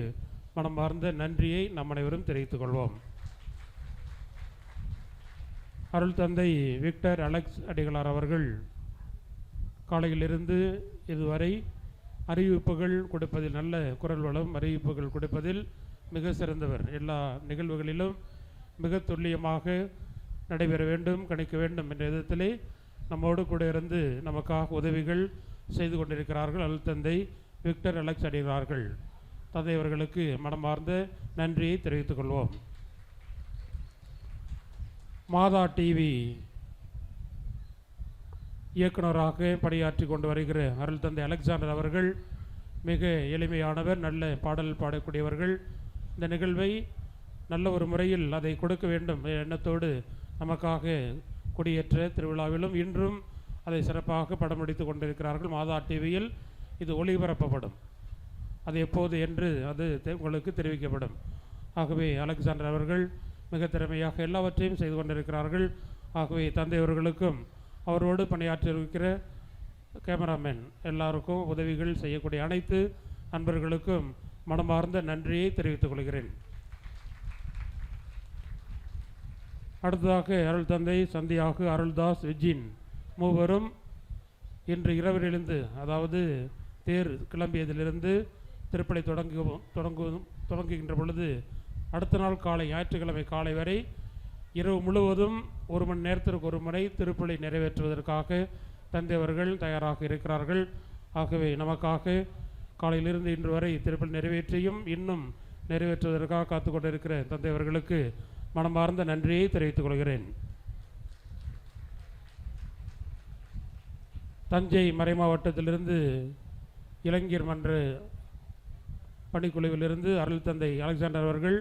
மனமார்ந்த நன்றியை நம் அனைவரும் தெரிவித்துக் கொள்வோம். அருள் தந்தை விக்டர் அலெக்ஸ் அடிகளார் அவர்கள் காலையிலிருந்து இதுவரை அறிவிப்புகள் கொடுப்பதில் நல்ல குரல் வளம், அறிவிப்புகள் கொடுப்பதில் மிக சிறந்தவர். எல்லா நிகழ்வுகளிலும் மிக துல்லியமாக நடைபெற வேண்டும், கணிக்க வேண்டும் என்ற விதத்திலே நம்மோடு கூட இருந்து நமக்காக உதவிகள் செய்து கொண்டிருக்கிறார்கள் அருள் தந்தை விக்டர் அலெக்ஸ் அடிகளார்கள். தந்தை அவர்களுக்கு மனமார்ந்த நன்றியை தெரிவித்துக் கொள்வோம். மாதா டிவி இயக்குநராக பணியாற்றி கொண்டு வருகிற அருள் தந்தை அலெக்சாண்டர் அவர்கள் மிக எளிமையானவர், நல்ல பாடல் பாடக்கூடியவர்கள். இந்த நிகழ்வை நல்ல ஒரு முறையில் அதை கொடுக்க வேண்டும் எண்ணத்தோடு நமக்காக கொடியேற்ற திருவிழாவிலும் இன்றும் அதை சிறப்பாக படம் முடித்து கொண்டிருக்கிறார்கள். மாதா டிவியில் இது ஒளிபரப்பப்படும். அது எப்போது என்று அது உங்களுக்கு தெரிவிக்கப்படும். ஆகவே அலெக்சாண்டர் அவர்கள் மிக திறமையாக எல்லாவற்றையும் செய்து கொண்டிருக்கிறார்கள். ஆகவே தந்தை அவர்களுக்கும் அவரோடு பணியாற்றியிருக்கிற கேமராமேன் எல்லாருக்கும் உதவிகள் செய்யக்கூடிய அனைத்து நண்பர்களுக்கும் மனமார்ந்த நன்றியை தெரிவித்துக் கொள்கிறேன். அடுத்ததாக அருள் தந்தை சந்தியாக அருள்தாஸ் விஜின் மூவரும் இன்று இரவிலிருந்து, அதாவது தேர் கிளம்பியதிலிருந்து திருப்பலி தொடங்குகின்ற பொழுது அடுத்த நாள் காலை ஞாயிற்றுக்கிழமை காலை வரை இரவு முழுவதும் 1 மணி நேரத்திற்கு ஒரு முறை திருப்பலி நிறைவேற்றுவதற்காக தந்தை அவர்கள் தயாராக இருக்கிறார்கள். ஆகவே நமக்காக காலையிலிருந்து இன்று வரை திருப்பலி நிறைவேற்றியும் இன்னும் நிறைவேற்றுவதற்காக காத்து கொண்டிருக்கிற தந்தை அவர்களுக்கு மனமார்ந்த நன்றியை தெரிவித்துக் கொள்கிறேன். தஞ்சை மறைமாவட்டத்திலிருந்து இளைஞர் மன்ற பணிக்குழுவிலிருந்து அருள் தந்தை அலெக்சாண்டர் அவர்கள்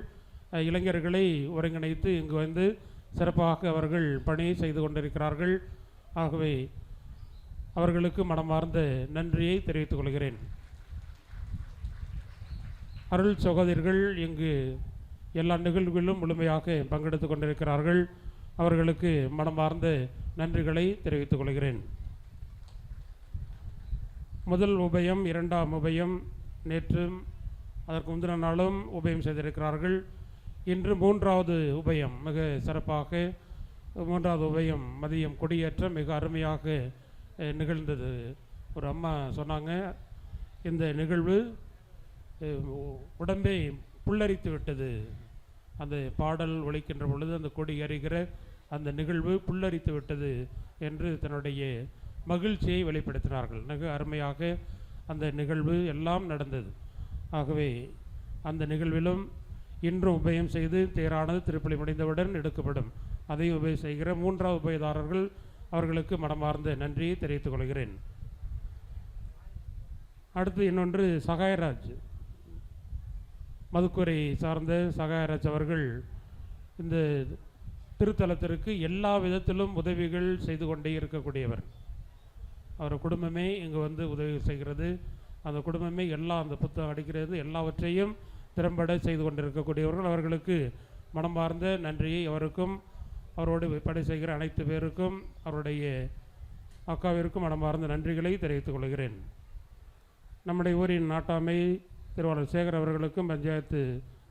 இளைஞர்களை ஒருங்கிணைத்து இங்கு வந்து சிறப்பாக அவர்கள் பணி செய்து கொண்டிருக்கிறார்கள். ஆகவே அவர்களுக்கு மனமார்ந்த நன்றியை தெரிவித்துக் கொள்கிறேன். அருள் சகோதரர்கள் இங்கு எல்லா நிகழ்வுகளிலும் முழுமையாக பங்கெடுத்து கொண்டிருக்கிறார்கள். அவர்களுக்கு மனமார்ந்த நன்றிகளை தெரிவித்துக் கொள்கிறேன். முதல் உபயம், 2ஆம் உபயம் நேற்றும் அதற்கு முந்தின நாளும் உபயம் செய்திருக்கிறார்கள். இன்று 3வது உபயம் மிக சிறப்பாக, 3வது உபயம் மதியம் கொடியேற்ற மிக அருமையாக நிகழ்ந்தது. ஒரு அம்மா சொன்னாங்க, இந்த நிகழ்வு உடம்பை புல்லரித்து விட்டது. அந்த பாடல் ஒலிக்கின்ற பொழுது அந்த கொடி எறிகிற அந்த நிகழ்வு புல்லரித்து விட்டது என்று தன்னுடைய மகிழ்ச்சியை வெளிப்படுத்தினார்கள். மிக அருமையாக அந்த நிகழ்வு எல்லாம் நடந்தது. ஆகவே அந்த நிகழ்விலும் இன்றும் உபயம் செய்து தேரானது திருப்பலி முடிந்தவுடன் எடுக்கப்படும். அதை உபயம் செய்கிற 3வது உபயதாரர்கள் அவர்களுக்கு மனமார்ந்த நன்றியை தெரிவித்துக் கொள்கிறேன். அடுத்து இன்னொன்று சகாயராஜ், மதுக்குரை சார்ந்த சகாயராஜ் அவர்கள் இந்த திருத்தலத்திற்கு எல்லா விதத்திலும் உதவிகள் செய்து கொண்டே இருக்கக்கூடியவர். அவர் குடும்பமே இங்கு வந்து உதவி செய்கிறது. அந்த குடும்பமே அந்த புத்தகம் அடிக்கிறது, எல்லாவற்றையும் திறம்பட செய்து கொண்டிருக்கக்கூடியவர்கள். அவர்களுக்கு மனமார்ந்த நன்றியை அவருக்கும் அவரோடு பணி செய்கிற அனைத்து பேருக்கும் அவருடைய அக்காவிற்கும் மனமார்ந்த நன்றிகளை தெரிவித்துக் கொள்கிறேன். நம்முடைய ஊரின் நாட்டாமை திருவாளர் சேகர் அவர்களுக்கும், பஞ்சாயத்து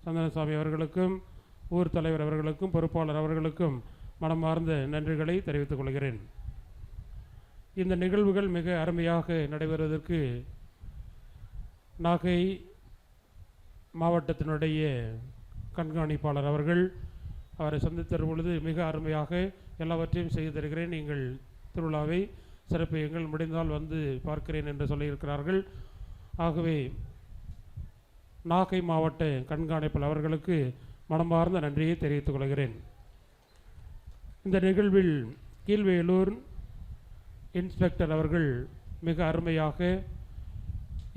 சந்தனசாமி அவர்களுக்கும், ஊர் தலைவர் அவர்களுக்கும், பொறுப்பாளர் அவர்களுக்கும் மனமார்ந்த நன்றிகளை தெரிவித்துக் கொள்கிறேன். இந்த நிகழ்வுகள் மிக அருமையாக நடைபெறுவதற்கு நாகை மாவட்டத்தினுடைய கண்காணிப்பாளர் அவர்கள் அவரை சந்தித்த பொழுது மிக அருமையாக எல்லாவற்றையும் செய்து தருகிறேன், நீங்கள் திருவிழாவை சிறப்பியுங்கள், முடிந்தால் வந்து பார்க்கிறேன் என்று சொல்லியிருக்கிறார்கள். ஆகவே நாகை மாவட்ட கண்காணிப்பாளர் அவர்களுக்கு மனமார்ந்த நன்றியை தெரிவித்துக் கொள்கிறேன். இந்த நிகழ்வில் கீழ்வேலூர் இன்ஸ்பெக்டர் அவர்கள் மிக அருமையாக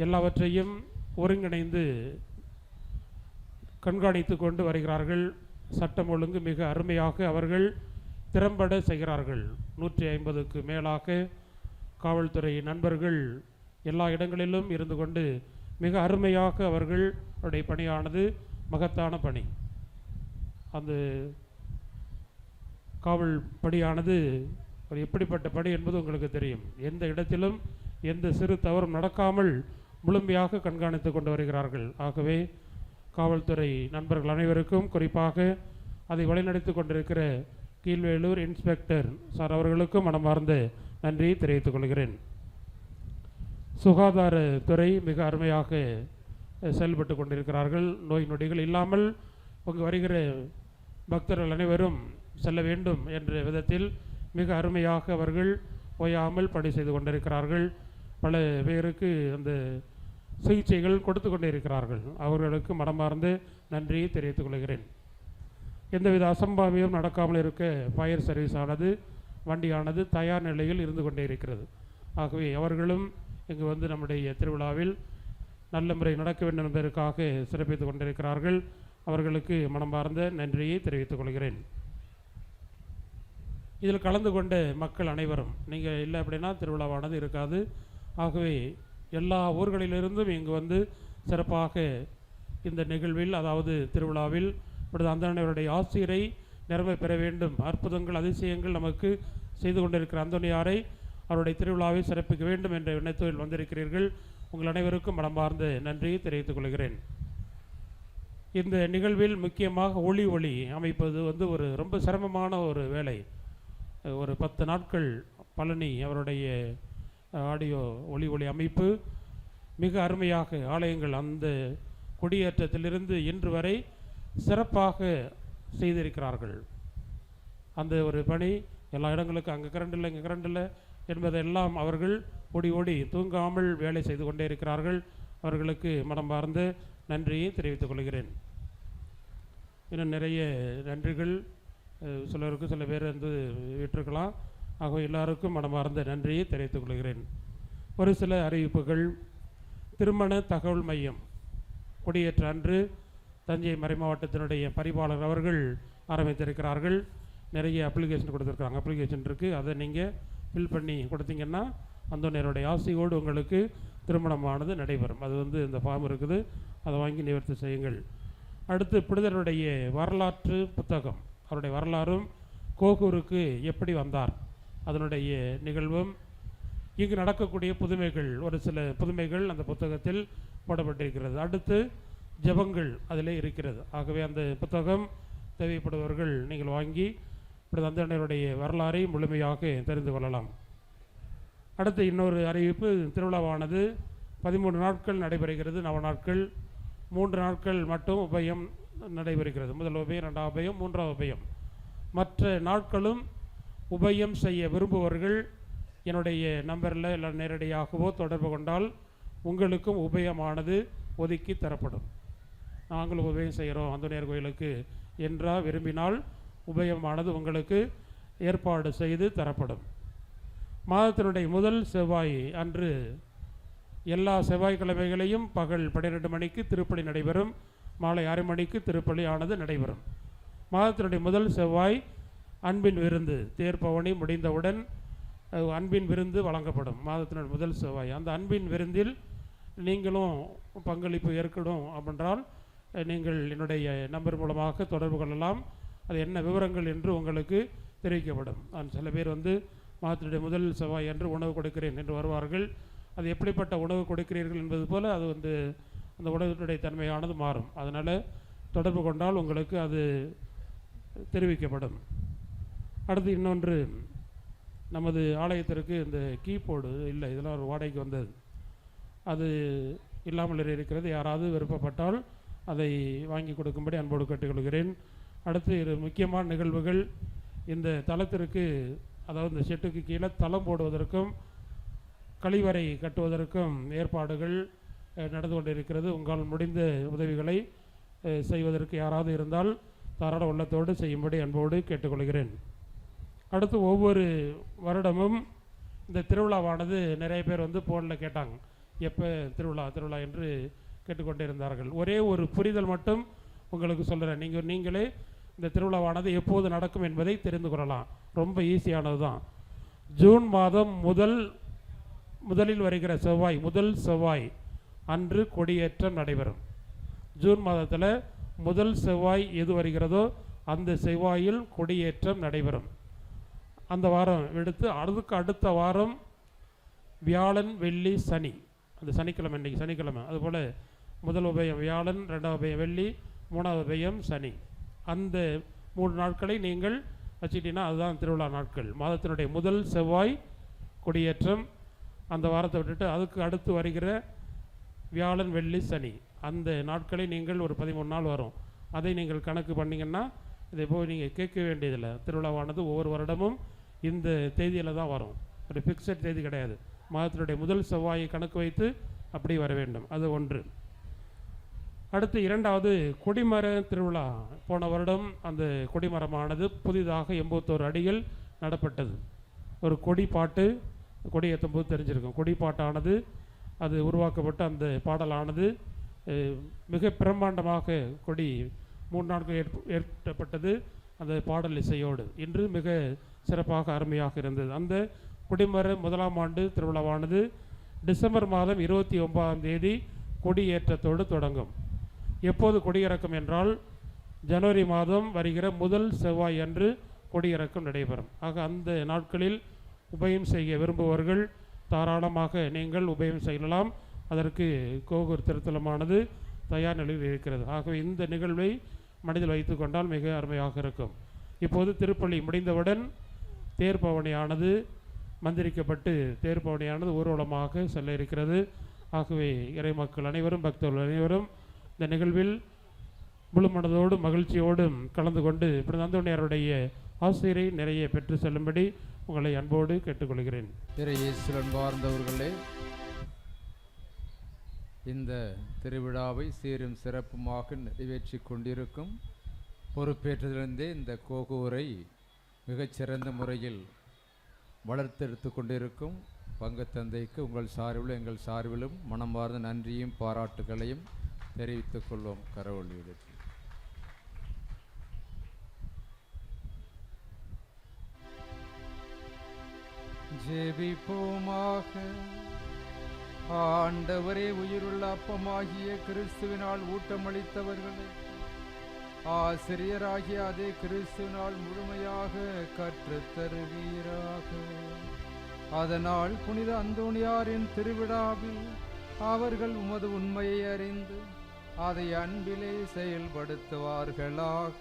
எல்லாவற்றையும் ஒருங்கிணைந்து கண்காணித்து கொண்டு வருகிறார்கள். சட்டம் ஒழுங்கு மிக அருமையாக அவர்கள் திறம்பட செய்கிறார்கள். 150க்கு மேலாக காவல்துறை நண்பர்கள் எல்லா இடங்களிலும் இருந்து கொண்டு மிக அருமையாக அவர்களுடைய பணியானது மகத்தான பணி. அந்த காவல் பணியானது ஒரு எப்படிப்பட்ட பணி என்பது உங்களுக்கு தெரியும். எந்த இடத்திலும் எந்த சிறு தவறும் நடக்காமல் முழுமையாக கண்காணித்து கொண்டு வருகிறார்கள். ஆகவே காவல்துறை நண்பர்கள் அனைவருக்கும், குறிப்பாக அதை வழிநடத்தி கொண்டிருக்கிற கீழ்வேலூர் இன்ஸ்பெக்டர் சார் அவர்களுக்கும் மனமார்ந்த நன்றியை தெரிவித்துக் கொள்கிறேன். சுகாதாரத்துறை மிக அருமையாக செயல்பட்டு கொண்டிருக்கிறார்கள். நோய் நொடிகள் இல்லாமல் அங்கு வருகிற பக்தர்கள் அனைவரும் செல்ல வேண்டும் என்ற விதத்தில் மிக அருமையாக அவர்கள் ஓயாமல் பணி செய்து கொண்டிருக்கிறார்கள். பல பேருக்கு அந்த சிகிச்சைகள் கொடுத்து கொண்டிருக்கிறார்கள். அவர்களுக்கு மனமார்ந்த நன்றியை தெரிவித்துக் கொள்கிறேன். எந்தவித அசம்பாவியம் நடக்காமல் இருக்க ஃபயர் சர்வீஸ் ஆனது, வண்டியானது தயார் நிலையில் இருந்து கொண்டே இருக்கிறது. ஆகவே அவர்களும் இங்கு வந்து நம்முடைய திருவிழாவில் நல்ல முறை நடக்க வேண்டும் என்பதற்காக சிறப்பித்துக் கொண்டிருக்கிறார்கள். அவர்களுக்கு மனமார்ந்த நன்றியை தெரிவித்துக் கொள்கிறேன். இதில் கலந்து கொண்ட மக்கள் அனைவரும், நீங்கள் இல்லை அப்படின்னா திருவிழாவானது இருக்காது. ஆகவே எல்லா ஊர்களிலிருந்தும் இங்கு வந்து சிறப்பாக இந்த நிகழ்வில், அதாவது திருவிழாவில் அந்தோனியாருடைய ஆசிரியரை நிரம்ப பெற வேண்டும், அற்புதங்கள் அதிசயங்கள் நமக்கு செய்து கொண்டிருக்கிற அந்தோனியாரை அவருடைய திருவிழாவை சிறப்பிக்க வேண்டும் என்ற எண்ணத்தில் வந்திருக்கிறீர்கள். உங்கள் அனைவருக்கும் மனமார்ந்த நன்றியை தெரிவித்துக் கொள்கிறேன். இந்த நிகழ்வில் முக்கியமாக ஒளி அமைப்பது வந்து ஒரு ரொம்ப சிரமமான ஒரு வேலை. ஒரு 10 நாட்கள் பழனி அவருடைய ஆடியோ ஒளி அமைப்பு மிக அருமையாக ஆலயங்கள் அந்த கொடியேற்றத்திலிருந்து இன்று வரை சிறப்பாக செய்திருக்கிறார்கள். அந்த ஒரு பணி எல்லா இடங்களுக்கும் அங்கே கரண்ட் இல்லை, இங்கே கரண்ட் இல்லை என்பதெல்லாம் அவர்கள் ஓடி தூங்காமல் வேலை செய்து கொண்டே இருக்கிறார்கள். அவர்களுக்கு மனமார்ந்த நன்றியை தெரிவித்துக் கொள்கிறேன். இன்னும் நிறைய நன்றிகள் சிலருக்கு சில பேர் வந்து விட்டிருக்கலாம். ஆகவே எல்லாருக்கும் மனமார்ந்த நன்றியை தெரிவித்துக் கொள்கிறேன். ஒரு சில அறிவிப்புகள். திருமண தகவல் மையம் கொடியேற்ற அன்று தஞ்சை மறைமாவட்டத்தினுடைய பரிபாளர் அவர்கள் ஆரம்பித்திருக்கிறார்கள். நிறைய அப்ளிகேஷன் கொடுத்துருக்காங்க. அப்ளிகேஷன் இருக்குது, அதை நீங்கள் ஃபில் பண்ணி கொடுத்தீங்கன்னா அந்தோனியாருடைய ஆசையோடு உங்களுக்கு திருமணமானது நடைபெறும். அது வந்து இந்த ஃபார்ம் இருக்குது, அதை வாங்கி நிவர்த்தி செய்யுங்கள். அடுத்து புனிதருடைய வரலாற்று புத்தகம், அவருடைய வரலாறும் கோகூருக்கு எப்படி வந்தார் அதனுடைய நிகழ்வும், இங்கு நடக்கக்கூடிய புதுமைகள், ஒரு சில புதுமைகள் அந்த புத்தகத்தில் போடப்பட்டிருக்கிறது. அடுத்து ஜெபங்கள் அதிலே இருக்கிறது. ஆகவே அந்த புத்தகம் தேவைப்படுபவர்கள் நீங்கள் வாங்கி அந்தோனியாருடைய வரலாறை முழுமையாக தெரிந்து கொள்ளலாம். அடுத்து இன்னொரு அறிவிப்பு. திருவிழாவானது 13 நாட்கள் நடைபெறுகிறது. நவ நாட்கள் 3 நாட்கள் மட்டும் உபயம் நடைபெறுகிறது. முதல் உபயம், 2ஆம் உபயம், 3ஆம் உபயம். மற்ற நாட்களும் உபயம் செய்ய விரும்புபவர்கள் என்னுடைய நம்பரில் எல்லாம் நேரடியாகவோ தொடர்பு கொண்டால் உங்களுக்கும் உபயமானது ஒதுக்கி தரப்படும். நாங்களும் உபயம் செய்கிறோம் அந்தோனியார் கோயிலுக்கு என்றா விரும்பினால் உபயமானது உங்களுக்கு ஏற்பாடு செய்து தரப்படும். மாதத்தினுடைய முதல் செவ்வாய் அன்று எல்லா செவ்வாய்க்கிழமைகளையும் பகல் 12 மணிக்கு திருப்பலி நடைபெறும். மாலை 6 மணிக்கு திருப்பலி ஆனது நடைபெறும். மாதத்தினுடைய முதல் செவ்வாய் அன்பின் விருந்து, தேர்பவனி முடிந்தவுடன் அன்பின் விருந்து வழங்கப்படும். மாதத்தினுடைய முதல் செவ்வாய் அந்த அன்பின் விருந்தில் நீங்களும் பங்களிப்பு ஏற்கணும் அப்படின்றால் நீங்கள் என்னுடைய நம்பர் மூலமாக தொடர்பு கொள்ளலாம். அது என்ன விவரங்கள் என்று உங்களுக்கு தெரிவிக்கப்படும். சில பேர் வந்து மாதத்தினுடைய முதல் செவ்வாய் என்று உணவு கொடுக்கிறேன் என்று வருவார்கள். அது எப்படிப்பட்ட உணவு கொடுக்கிறீர்கள் என்பது போல் அது வந்து அந்த உணவினுடைய தன்மையானது மாறும். அதனால் தொடர்பு கொண்டால் உங்களுக்கு அது தெரிவிக்கப்படும். அடுத்து இன்னொன்று, நமது ஆலயத்திற்கு இந்த கீபோர்டு இல்லை, இதெல்லாம் ஒரு வாடகைக்கு வந்தது, அது இல்லாமல் இருக்கிறது. யாராவது விருப்பப்பட்டால் அதை வாங்கி கொடுக்கும்படி அன்போடு கேட்டுக்கொள்கிறேன். அடுத்து முக்கியமான நிகழ்வுகள். இந்த தளத்திற்கு, அதாவது இந்த ஷெட்டுக்கு கீழே தளம் போடுவதற்கும் கழிவறை கட்டுவதற்கும் ஏற்பாடுகள் நடந்து கொண்டிருக்கிறது. உங்களால் முடிந்த உதவிகளை செய்வதற்கு யாராவது இருந்தால் தாராள உள்ளத்தோடு செய்யும்படி அன்போடு கேட்டுக்கொள்கிறேன். அடுத்து ஒவ்வொரு வருடமும் இந்த திருவிழாவானது நிறைய பேர் வந்து ஃபோனில் கேட்டாங்க, எப்போ திருவிழா என்று கேட்டுக்கொண்டே இருந்தார்கள். ஒரே ஒரு புரிதல் மட்டும் உங்களுக்கு சொல்கிறேன். நீங்களே இந்த திருவிழாவானது எப்போது நடக்கும் என்பதை தெரிந்து கொள்ளலாம். ரொம்ப ஈஸியானது தான். ஜூன் மாதம் முதலில் வருகிற செவ்வாய், முதல் செவ்வாய் அன்று கொடியேற்றம் நடைபெறும். ஜூன் மாதத்தில் முதல் செவ்வாய் எது வருகிறதோ அந்த செவ்வாயில் கொடியேற்றம் நடைபெறும். அந்த வாரம் எடுத்து அதுக்கு அடுத்த வாரம் வியாழன், வெள்ளி, சனி, அந்த சனிக்கிழமை, இன்றைக்கி சனிக்கிழமை, அதுபோல் முதல் உபயம் வியாழன், ரெண்டாவது உபயம் வெள்ளி, மூணாவது உபயம் சனி. அந்த 3 நாட்களை நீங்கள் வச்சுக்கிட்டீங்கன்னா அதுதான் திருவிழா நாட்கள். மாதத்தினுடைய முதல் செவ்வாய் கொடியேற்றம், அந்த வாரத்தை விட்டுட்டு அதுக்கு அடுத்து வருகிற வியாழன், வெள்ளி, சனி, அந்த நாட்களை நீங்கள் ஒரு 13 நாள் வரும். அதை நீங்கள் கணக்கு பண்ணிங்கன்னா இதை போய் நீங்கள் கேட்க வேண்டியதில்லை. திருவிழாவானது ஒவ்வொரு வருடமும் இந்த தேதியில் தான் வரும். ஒரு ஃபிக்ஸட் தேதி கிடையாது. மாதத்தினுடைய முதல் செவ்வாயை கணக்கு வைத்து அப்படி வர வேண்டும். அது ஒன்று. அடுத்து இரண்டாவது கொடிமர திருவிழா. போன வருடம் அந்த கொடிமரமானது புதிதாக 81 அடிகள் நடப்பட்டது. ஒரு கொடி பாட்டு, கொடி ஏற்றும்போது தெரிஞ்சிருக்கும், கொடி பாட்டானது அது உருவாக்கப்பட்ட அந்த பாடலானது மிக பிரம்மாண்டமாக கொடி 3 நாட்கள் ஏற்றப்பட்டது அந்த பாடல் இசையோடு. இன்று மிக சிறப்பாக அருமையாக இருந்தது. அந்த கொடிமர 1ஆம் ஆண்டு திருவிழாவானது டிசம்பர் மாதம் 29ஆம் தேதி கொடியேற்றத்தோடு தொடங்கும். எப்போது கொடியிறக்கம் என்றால் ஜனவரி மாதம் வருகிற முதல் செவ்வாய் அன்று கொடியிறக்கம் நடைபெறும். ஆக அந்த நாட்களில் உபயம் செய்ய விரும்புபவர்கள் தாராளமாக நீங்கள் உபயம் செய்யலாம். அதற்கு கோகூர் திருத்தலமானது தயார் நிலையில் இருக்கிறது. ஆகவே இந்த நிகழ்வை மனதில் வைத்து கொண்டால் மிக அருமையாக இருக்கும். இப்போது திருப்பள்ளி முடிந்தவுடன் தேர்பவனியானது மந்திரிக்கப்பட்டு தேர்பவனியானது ஊர்வலமாக செல்ல இருக்கிறது. ஆகவே இறை மக்கள் அனைவரும், பக்தர்கள் அனைவரும் இந்த நிகழ்வில் முழு மனதோடு மகிழ்ச்சியோடும் கலந்து கொண்டு இப்படி அந்தோணியாருடைய ஆசிரியரை நிறைய பெற்று செல்லும்படி உங்களை அன்போடு கேட்டுக்கொள்கிறேன். இறையேசுவில் அன்பார்ந்தவர்களே, இந்த திருவிழாவை சீரும் சிறப்புமாக நிறைவேற்றி கொண்டிருக்கும் பொறுப்பேற்றதிலிருந்தே இந்த கோகூரை மிகச்சிறந்த முறையில் வளர்த்தெடுத்து கொண்டிருக்கும் பங்குத்தந்தைக்கு உங்கள் சார்பிலும் எங்கள் சார்பிலும் மனமார்ந்த நன்றியும் பாராட்டுகளையும் தெரிவித்துக் கொள்வோம். கரவொலியுடன் ஜெபிப்போமாக. ஆண்டவரே, உயிருள்ள அப்பமாகிய கிறிஸ்துவினால் ஊட்டமளித்தவர்களே, ஆசிரியராகிய அதே கிறிஸ்துவினால் முழுமையாக கற்றுத்தருவீராக. அதனால் புனித அந்தோணியாரின் திருவிழாவில் அவர்கள் உமது உண்மையை அறிந்து அதை அன்பிலே செயல்படுத்துவார்களாக.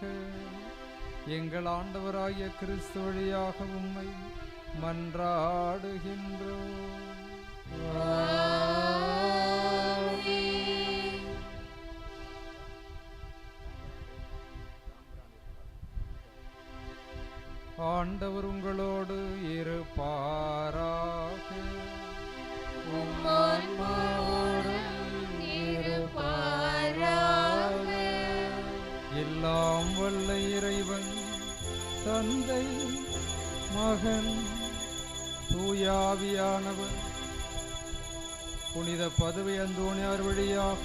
எங்கள் ஆண்டவராகிய கிறிஸ்து வழியாக உம்மை மன்றாடுகின்றோம். ஆண்டவர் உங்களோடு இருப்பாராக. எல்லாம் வல்ல இறைவன் தந்தை, மகன், தூயாவியானவர் புனித பதுவை அந்தோணியார் வழியாக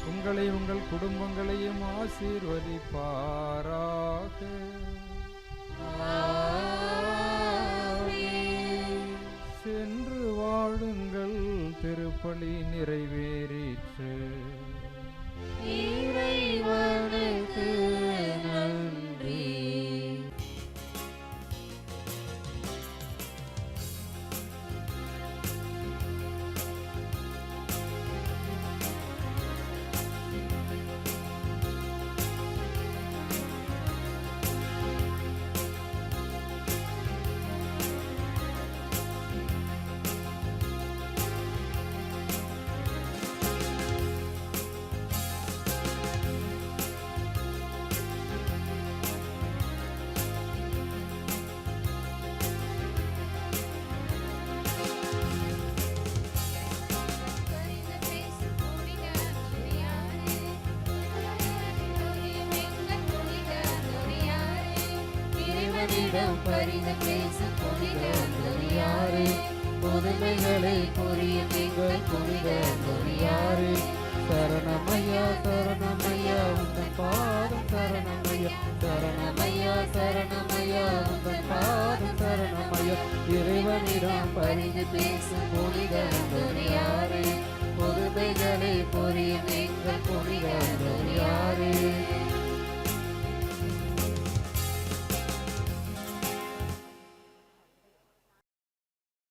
உங்களை உங்கள் குடும்பங்களையும் ஆசீர்வதிப்பாராக. சென்று வாழுங்கள், திருப்பலி நிறைவேறிற்று. இறைவனுக்கு நன்றி. இறைவனிடம் பரிந்து பேசும் புனித அந்தோனியாரே, புதுமைகளை புரியும் எங்கள் புனித அந்தோனியாரே, சரணமையா சரணமையா உந்தன் பாதம் சரணமையா, சரணமையா சரணமையா உந்தன் பாதம் சரணமையா, இறைவனிடம் பரிந்து பேசும் புனித அந்தோனியாரே, புதுமைகளை புரியும் எங்கள் புனித அந்தோனியாரே.